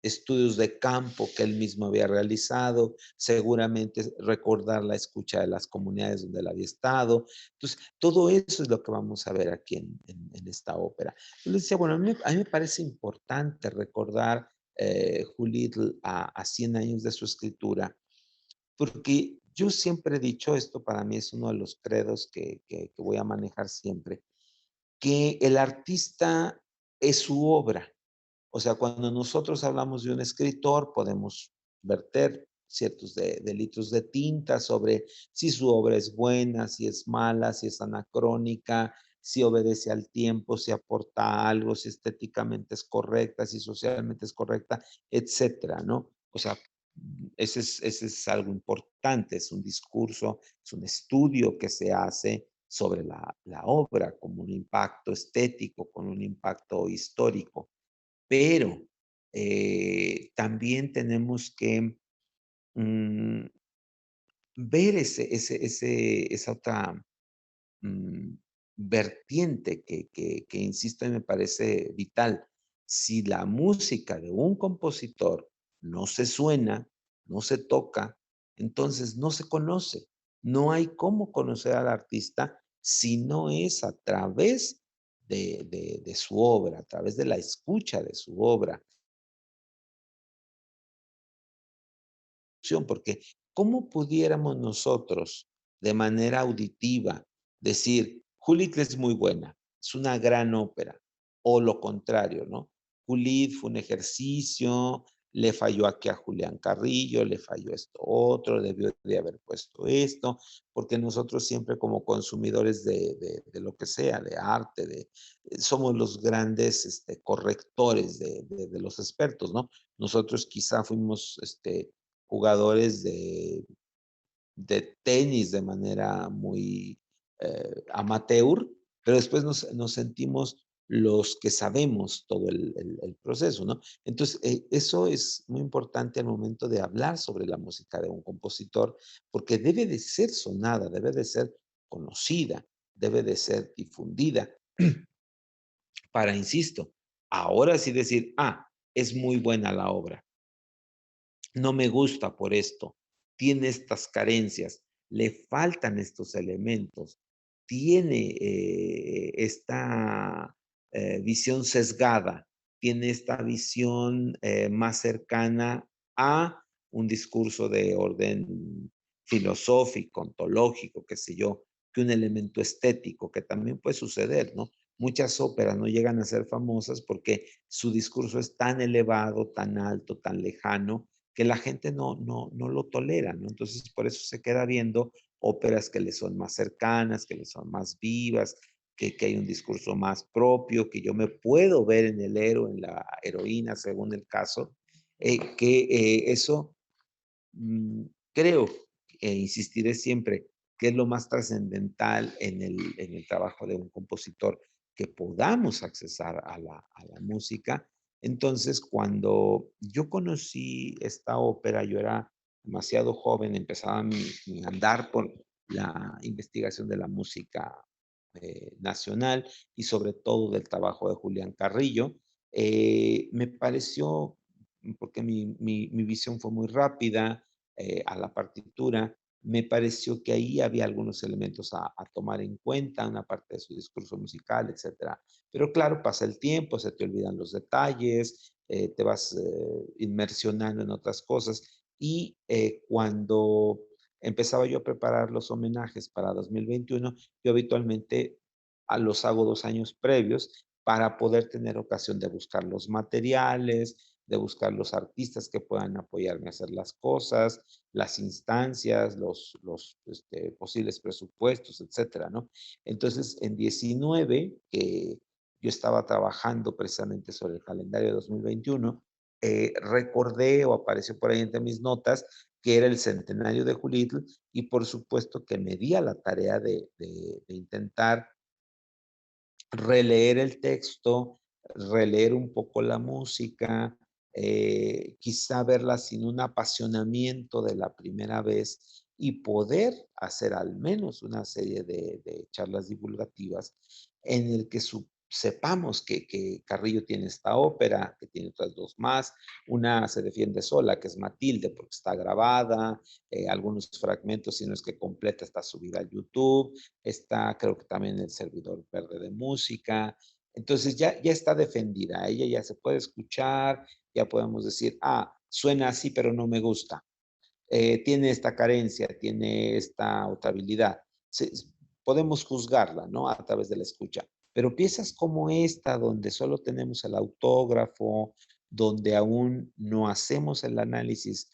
estudios de campo que él mismo había realizado, seguramente recordar la escucha de las comunidades donde él había estado. Entonces, todo eso es lo que vamos a ver aquí en esta ópera. Yo les decía, bueno, a mí me parece importante recordar Julitl a 100 años de su escritura, porque yo siempre he dicho, esto para mí es uno de los credos que voy a manejar siempre, que el artista es su obra. O sea, cuando nosotros hablamos de un escritor, podemos verter ciertos de litros de tinta sobre si su obra es buena, si es mala, si es anacrónica, si obedece al tiempo, si aporta algo, si estéticamente es correcta, si socialmente es correcta, etcétera, ¿no? O sea, ese es algo importante, es un discurso, es un estudio que se hace sobre la obra, con un impacto estético, con un impacto histórico. Pero también tenemos que mm, ver esa otra mm, vertiente que insisto y me parece vital. Si la música de un compositor no se suena, no se toca, entonces no se conoce. No hay cómo conocer al artista si no es a través de su obra, a través de la escucha de su obra. Porque ¿cómo pudiéramos nosotros de manera auditiva decir, Juliet es muy buena, es una gran ópera, o lo contrario, ¿no? Juliet fue un ejercicio, le falló aquí a Julián Carrillo, le falló esto otro, debió de haber puesto esto, porque nosotros siempre como consumidores de lo que sea, de arte, somos los grandes correctores de los expertos, ¿no? Nosotros quizá fuimos jugadores de tenis de manera muy amateur, pero después nos sentimos los que sabemos todo el proceso, ¿no? Entonces, eso es muy importante al momento de hablar sobre la música de un compositor, porque debe de ser sonada, debe de ser conocida, debe de ser difundida para, insisto, ahora sí decir, es muy buena la obra, no me gusta por esto, tiene estas carencias, le faltan estos elementos, tiene esta visión sesgada, tiene esta visión más cercana a un discurso de orden filosófico, ontológico, qué sé yo, que un elemento estético, que también puede suceder, ¿no? Muchas óperas no llegan a ser famosas porque su discurso es tan elevado, tan alto, tan lejano, que la gente no lo tolera, ¿no? Entonces, por eso se queda viendo óperas que le son más cercanas, que le son más vivas, que hay un discurso más propio, que yo me puedo ver en el héroe, en la heroína, según el caso, eso mm, creo, insistiré siempre, que es lo más trascendental en el trabajo de un compositor, que podamos accesar a la música. Entonces, cuando yo conocí esta ópera, yo era demasiado joven, empezaba mi andar por la investigación de la música nacional y sobre todo del trabajo de Julián Carrillo. Me pareció, porque mi visión fue muy rápida, a la partitura, me pareció que ahí había algunos elementos a tomar en cuenta, una parte de su discurso musical, etcétera. Pero claro, pasa el tiempo, se te olvidan los detalles, te vas inmersionando en otras cosas y cuando empezaba yo a preparar los homenajes para 2021, yo habitualmente los hago 2 años previos para poder tener ocasión de buscar los materiales, de buscar los artistas que puedan apoyarme a hacer las cosas, las instancias, los posibles presupuestos, etcétera, ¿no? Entonces, en 19, que yo estaba trabajando precisamente sobre el calendario de 2021, recordé o apareció por ahí entre mis notas que era el centenario de Julitl y por supuesto que me di a la tarea de intentar releer el texto, releer un poco la música, quizá verla sin un apasionamiento de la primera vez y poder hacer al menos una serie de charlas divulgativas en el que sepamos que Carrillo tiene esta ópera, que tiene otras dos más, una se defiende sola, que es Matilde, porque está grabada, algunos fragmentos, si no es que completa, está subida a YouTube, está creo que también el servidor verde de música. Entonces ya está defendida, ella ya se puede escuchar, ya podemos decir, suena así, pero no me gusta. tiene esta carencia, tiene esta otra habilidad. Podemos juzgarla, ¿no? A través de la escucha. Pero piezas como esta, donde solo tenemos el autógrafo, donde aún no hacemos el análisis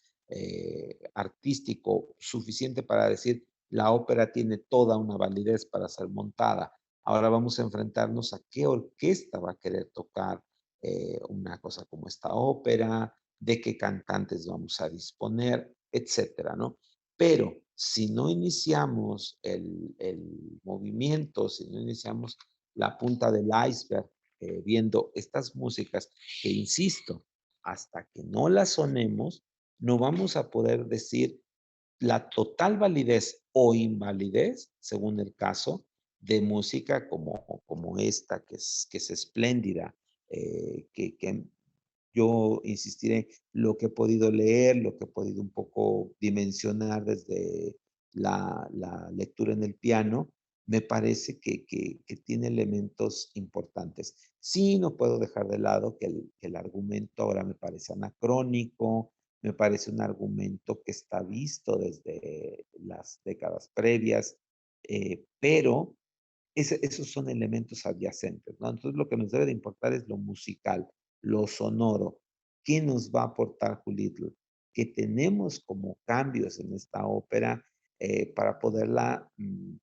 artístico suficiente para decir la ópera tiene toda una validez para ser montada. Ahora vamos a enfrentarnos a qué orquesta va a querer tocar una cosa como esta ópera, de qué cantantes vamos a disponer, etcétera, ¿no? Pero si no iniciamos el movimiento, si no iniciamos la punta del iceberg, viendo estas músicas, que insisto, hasta que no las sonemos, no vamos a poder decir la total validez o invalidez, según el caso, de música como esta, que es espléndida, que yo insistiré, lo que he podido leer, lo que he podido un poco dimensionar desde la lectura en el piano, me parece que tiene elementos importantes. Sí, no puedo dejar de lado que el argumento ahora me parece anacrónico, me parece un argumento que está visto desde las décadas previas, pero esos son elementos adyacentes, ¿no? Entonces lo que nos debe de importar es lo musical, lo sonoro. ¿Qué nos va a aportar Julitl? ¿Qué tenemos como cambios en esta ópera para poderla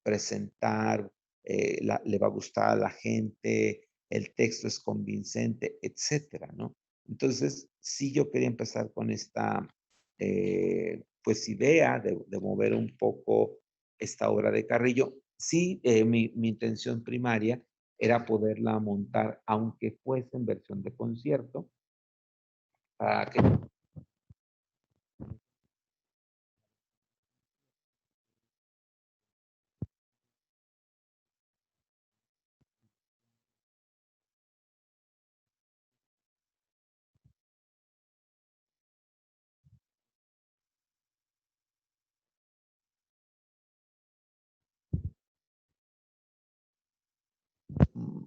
presentar? Le va a gustar a la gente, el texto es convincente, etcétera, ¿no? Entonces, sí yo quería empezar con esta, pues, idea de mover un poco esta obra de Carrillo. Sí, mi intención primaria era poderla montar, aunque fuese en versión de concierto, para que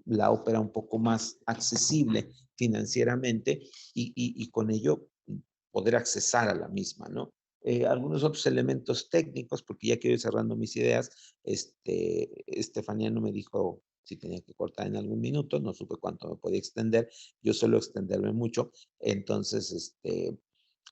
la ópera un poco más accesible financieramente y con ello poder accesar a la misma, ¿no? Algunos otros elementos técnicos, porque ya quiero ir cerrando mis ideas, Estefanía no me dijo si tenía que cortar en algún minuto, no supe cuánto me podía extender, yo suelo extenderme mucho, entonces,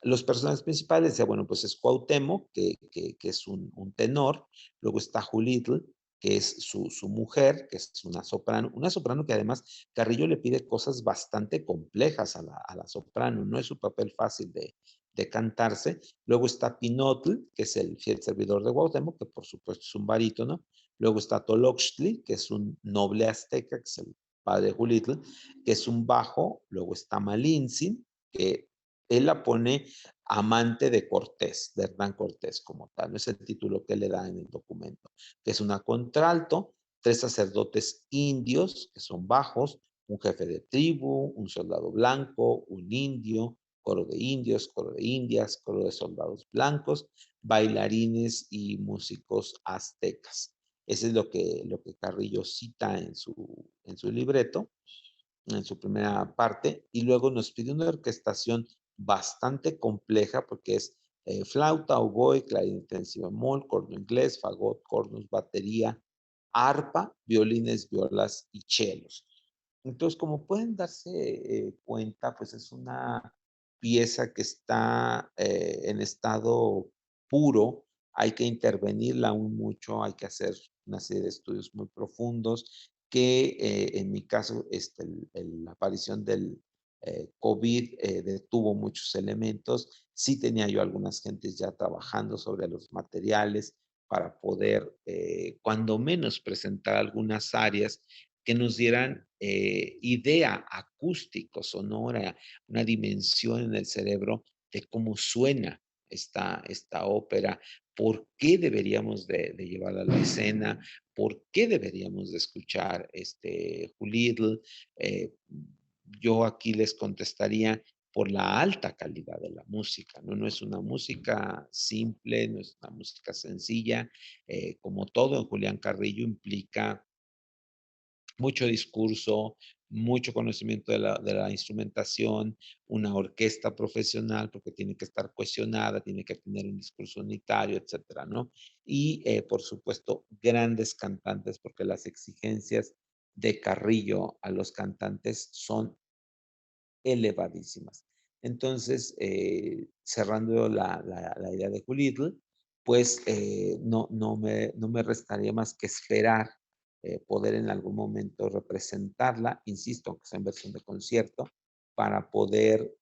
los personajes principales, decía, bueno, pues es Cuauhtémoc, que es un tenor, luego está Julitl, que es su mujer, que es una soprano que además Carrillo le pide cosas bastante complejas a la soprano, no es su papel fácil de cantarse. Luego está Pinotl, que es el fiel servidor de Cuauhtémoc, que por supuesto es un barítono. Luego está Tolochtli, que es un noble azteca, que es el padre de Julitl, que es un bajo. Luego está Malintzin, que él la pone amante de Cortés, de Hernán Cortés como tal, no es el título que le da en el documento, que es una contralto, 3 sacerdotes indios, que son bajos, un jefe de tribu, un soldado blanco, un indio, coro de indios, coro de indias, coro de soldados blancos, bailarines y músicos aztecas. Eso es lo que Carrillo cita en su libreto, en su primera parte, y luego nos pide una orquestación bastante compleja porque es flauta, oboe, clarinete en si bemol, corno inglés, fagot, cornos, batería, arpa, violines, violas y chelos. Entonces, como pueden darse cuenta, pues es una pieza que está en estado puro, hay que intervenirla aún mucho, hay que hacer una serie de estudios muy profundos, que en mi caso, la aparición del COVID detuvo muchos elementos. Sí tenía yo algunas gentes ya trabajando sobre los materiales para poder, cuando menos, presentar algunas áreas que nos dieran idea acústico, sonora, una dimensión en el cerebro de cómo suena esta ópera, por qué deberíamos de llevarla a la escena, por qué deberíamos de escuchar Julitl. Eh, yo aquí les contestaría por la alta calidad de la música, ¿no? No es una música simple, no es una música sencilla. Como todo en Julián Carrillo implica mucho discurso, mucho conocimiento de la instrumentación, una orquesta profesional, porque tiene que estar cohesionada, tiene que tener un discurso unitario, etcétera, ¿no? Y, por supuesto, grandes cantantes, porque las exigencias de Carrillo a los cantantes son elevadísimas. Entonces, cerrando la idea de Julitl, pues no me restaría más que esperar poder en algún momento representarla, insisto, aunque sea en versión de concierto, para poder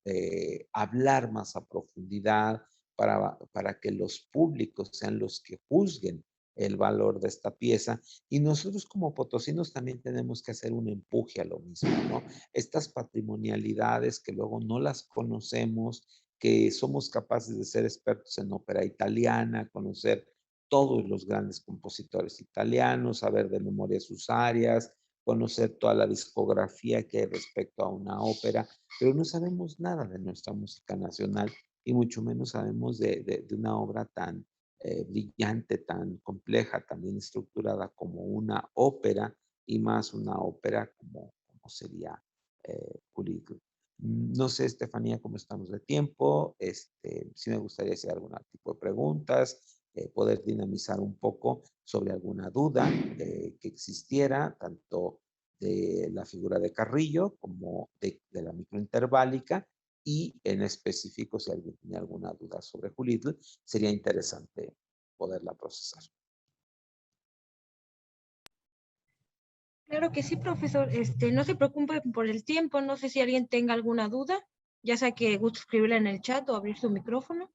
hablar más a profundidad, para que los públicos sean los que juzguen el valor de esta pieza. Y nosotros como potosinos también tenemos que hacer un empuje a lo mismo, ¿no? Estas patrimonialidades que luego no las conocemos, que somos capaces de ser expertos en ópera italiana, conocer todos los grandes compositores italianos, saber de memoria sus áreas, conocer toda la discografía que hay respecto a una ópera, pero no sabemos nada de nuestra música nacional y mucho menos sabemos de una obra tan brillante, tan compleja, tan bien estructurada como una ópera y más una ópera como sería Curriculum. No sé, Estefanía, cómo estamos de tiempo. Sí me gustaría hacer algún tipo de preguntas, poder dinamizar un poco sobre alguna duda que existiera, tanto de la figura de Carrillo como de la microinterválica y en específico, si alguien tiene alguna duda sobre Julitl, sería interesante poderla procesar. Claro que sí, profesor. No se preocupe por el tiempo. No sé si alguien tenga alguna duda, ya sea que guste escribirla en el chat o abrir su micrófono.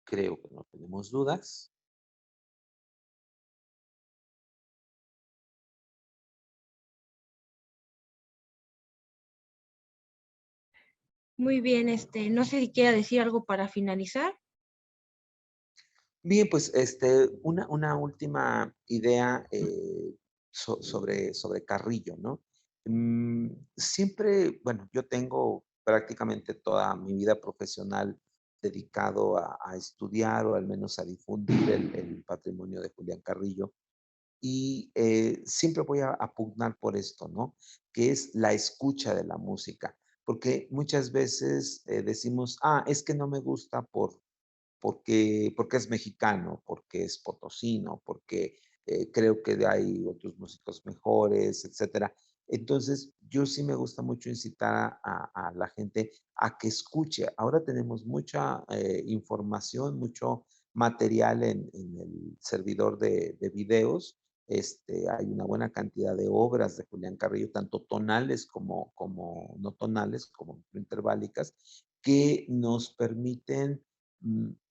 Creo que no tenemos dudas. Muy bien, no sé si quiera decir algo para finalizar. Bien, pues una última idea sobre Carrillo, ¿no? Siempre, bueno, yo tengo prácticamente toda mi vida profesional dedicado a estudiar o al menos a difundir el patrimonio de Julián Carrillo y siempre voy a pugnar por esto, ¿no? Que es la escucha de la música, porque muchas veces decimos, es que no me gusta porque es mexicano, porque es potosino, porque creo que hay otros músicos mejores, etcétera. Entonces, yo sí me gusta mucho incitar a la gente a que escuche. Ahora tenemos mucha información, mucho material en el servidor de videos. Hay una buena cantidad de obras de Julián Carrillo, tanto tonales como no tonales, como interválicas, que nos permiten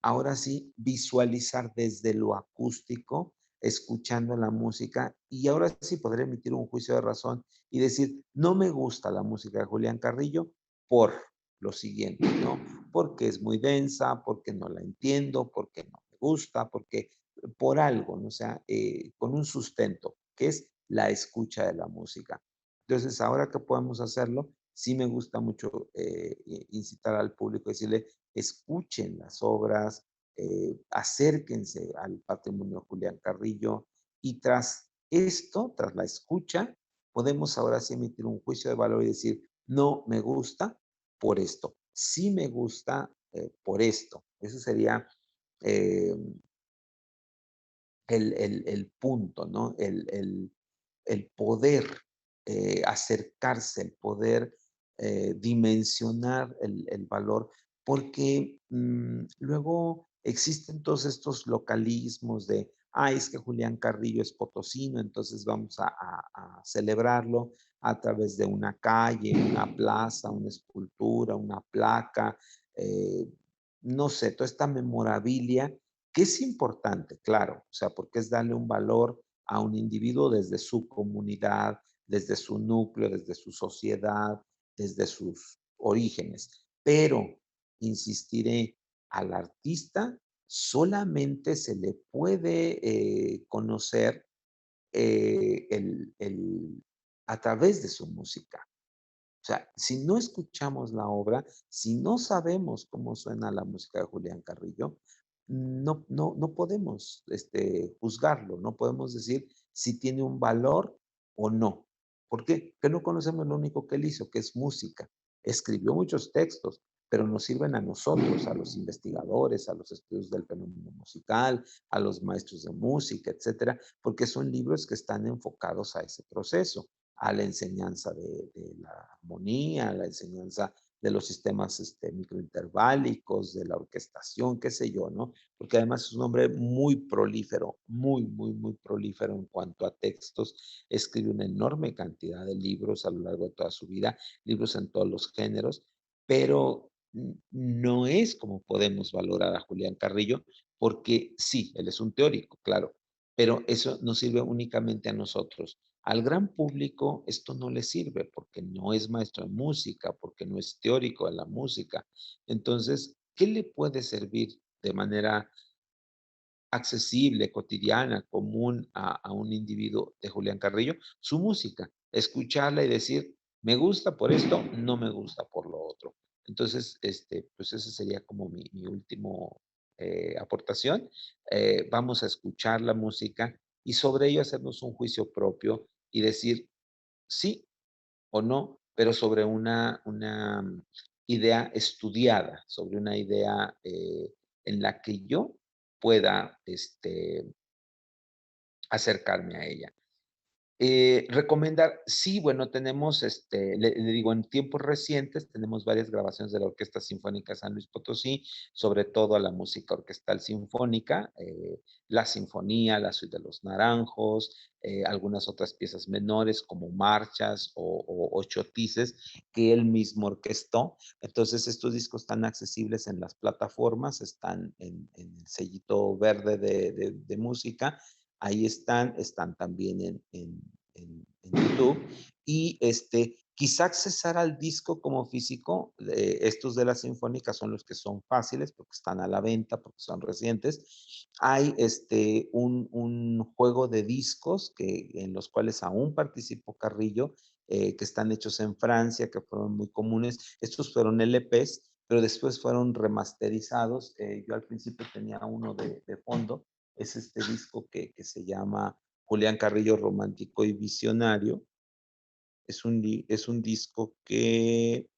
ahora sí, visualizar desde lo acústico, escuchando la música, y ahora sí podré emitir un juicio de razón y decir, no me gusta la música de Julián Carrillo por lo siguiente, ¿no? Porque es muy densa, porque no la entiendo, porque no me gusta, porque por algo, ¿no? O sea, con un sustento, que es la escucha de la música. Entonces, ahora que podemos hacerlo, sí me gusta mucho incitar al público, decirle, escuchen las obras, acérquense al patrimonio Julián Carrillo y tras esto, tras la escucha, podemos ahora sí emitir un juicio de valor y decir, no me gusta por esto, sí me gusta por esto. Eso sería eh, el punto, ¿no? El poder acercarse, el poder dimensionar el valor, porque luego existen todos estos localismos de, es que Julián Carrillo es potosino, entonces vamos a celebrarlo a través de una calle, una plaza, una escultura, una placa, eh, no sé, toda esta memorabilia que es importante, claro, o sea, porque es darle un valor a un individuo desde su comunidad, desde su núcleo, desde su sociedad, desde sus orígenes, pero insistiré, al artista solamente se le puede conocer a través de su música. O sea, si no escuchamos la obra, si no sabemos cómo suena la música de Julián Carrillo, no podemos juzgarlo, no podemos decir si tiene un valor o no. ¿Por qué? Que no conocemos lo único que él hizo, que es música. Escribió muchos textos, pero nos sirven a nosotros, a los investigadores, a los estudios del fenómeno musical, a los maestros de música, etcétera, porque son libros que están enfocados a ese proceso, a la enseñanza de la armonía, a la enseñanza de los sistemas microinterválicos, de la orquestación, qué sé yo, ¿no? Porque además es un hombre muy prolífero, muy prolífero en cuanto a textos. Escribe una enorme cantidad de libros a lo largo de toda su vida, libros en todos los géneros, pero no es como podemos valorar a Julián Carrillo, porque sí, él es un teórico, claro, pero eso nos sirve únicamente a nosotros. Al gran público esto no le sirve porque no es maestro de música, porque no es teórico de la música. Entonces, ¿qué le puede servir de manera accesible, cotidiana, común a un individuo de Julián Carrillo? Su música, escucharla y decir, me gusta por esto, no me gusta por lo otro. Entonces, pues esa sería como mi último aportación. Vamos a escuchar la música y sobre ello hacernos un juicio propio y decir sí o no, pero sobre una idea estudiada, sobre una idea en la que yo pueda acercarme a ella. Recomendar, sí, bueno, tenemos, le digo, en tiempos recientes tenemos varias grabaciones de la Orquesta Sinfónica de San Luis Potosí, sobre todo a la música orquestal sinfónica, la Sinfonía, la Suite de los Naranjos, algunas otras piezas menores como marchas o chotices que él mismo orquestó. Entonces, estos discos están accesibles en las plataformas, están en el sellito verde de música. Ahí están también en YouTube. Y quizá accesar al disco como físico, estos de la Sinfónica son los que son fáciles porque están a la venta, porque son recientes. Hay un juego de discos en los cuales aún participó Carrillo, que están hechos en Francia, que fueron muy comunes. Estos fueron LPs, pero después fueron remasterizados. Yo al principio tenía uno de fondo, es este disco que se llama Julián Carrillo Romántico y Visionario. Es un disco que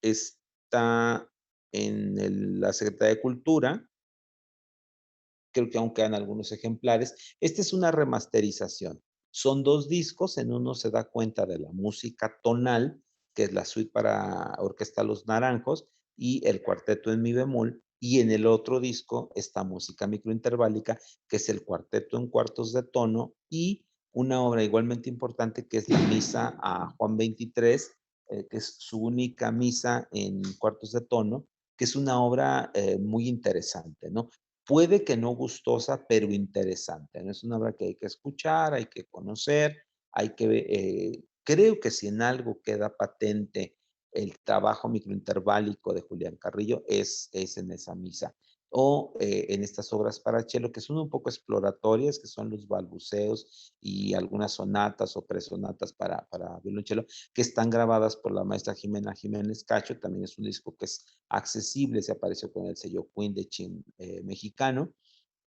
está en la Secretaría de Cultura. Creo que aún quedan algunos ejemplares. Esta es una remasterización. Son dos discos, en uno se da cuenta de la música tonal, que es la suite para orquesta Los Naranjos, y el cuarteto en mi bemol, y en el otro disco está música microinterválica, que es el cuarteto en cuartos de tono, y una obra igualmente importante que es la misa a Juan 23, que es su única misa en cuartos de tono, que es una obra muy interesante, ¿no? Puede que no gustosa, pero interesante, ¿no? Es una obra que hay que escuchar, hay que conocer, hay que, creo que si en algo queda patente el trabajo microinterválico de Julián Carrillo es en esa misa. O en estas obras para cello, que son un poco exploratorias, que son los balbuceos y algunas sonatas o presonatas para violonchelo, que están grabadas por la maestra Jimena Jiménez Cacho. También es un disco que es accesible, se apareció con el sello Queen de Chin mexicano.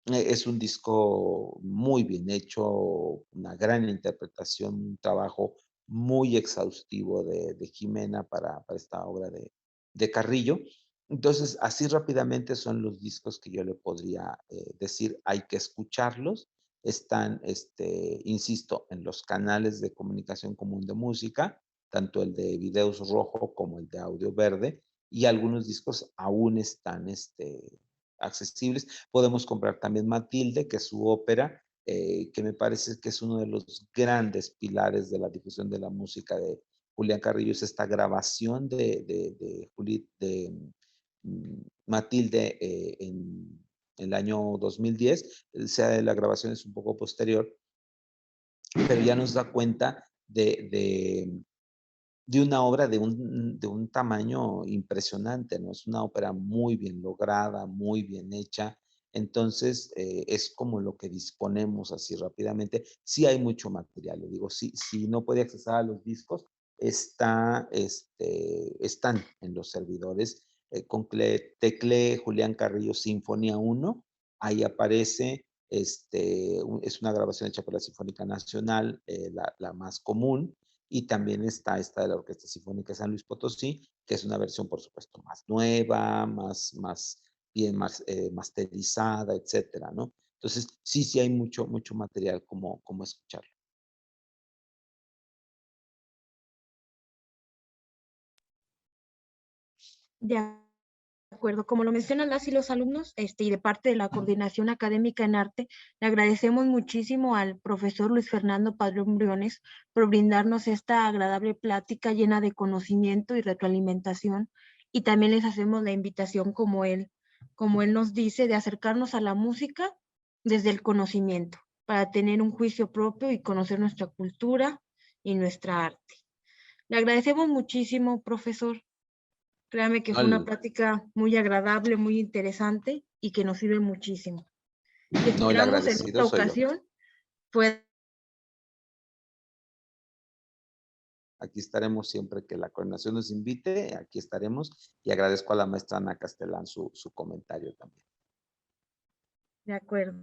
Es un disco muy bien hecho, una gran interpretación, un trabajo muy exhaustivo de Jimena para esta obra de Carrillo. Entonces, así rápidamente son los discos que yo le podría decir, hay que escucharlos. Están, insisto, en los canales de comunicación común de música, tanto el de videos rojo como el de audio verde, y algunos discos aún están accesibles. Podemos comprar también Matilde, que es su ópera, que me parece que es uno de los grandes pilares de la difusión de la música de Julián Carrillo, es esta grabación de Matilde en el año 2010. O sea, la grabación es un poco posterior, pero ya nos da cuenta de una obra de un tamaño impresionante, ¿no? Es una ópera muy bien lograda, muy bien hecha. Entonces, es como lo que disponemos así rápidamente. Sí hay mucho material, le digo, sí, si no puede accesar a los discos, están en los servidores. Con tecle Julián Carrillo Sinfonía 1, ahí aparece, es una grabación hecha por la Sinfónica Nacional, la más común, y también está esta de la Orquesta Sinfónica de San Luis Potosí, que es una versión, por supuesto, más nueva, más bien masterizada, etcétera, ¿no? Entonces, sí, sí hay mucho material como escucharlo. De acuerdo, como lo mencionan las y los alumnos, y de parte de la Coordinación Académica en Arte, le agradecemos muchísimo al profesor Luis Fernando Padrón Briones por brindarnos esta agradable plática llena de conocimiento y retroalimentación, y también les hacemos la invitación, como él nos dice, de acercarnos a la música desde el conocimiento, para tener un juicio propio y conocer nuestra cultura y nuestra arte. Le agradecemos muchísimo, profesor. Créame que No, fue una plática muy agradable, muy interesante y que nos sirve muchísimo. Y no, el esperamos en agradecido otra soy yo. ocasión pueda. Aquí estaremos siempre que la coordinación nos invite, aquí estaremos, y agradezco a la maestra Ana Castelán su comentario también. De acuerdo.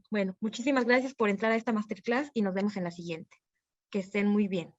Bueno, muchísimas gracias por entrar a esta masterclass y nos vemos en la siguiente. Que estén muy bien.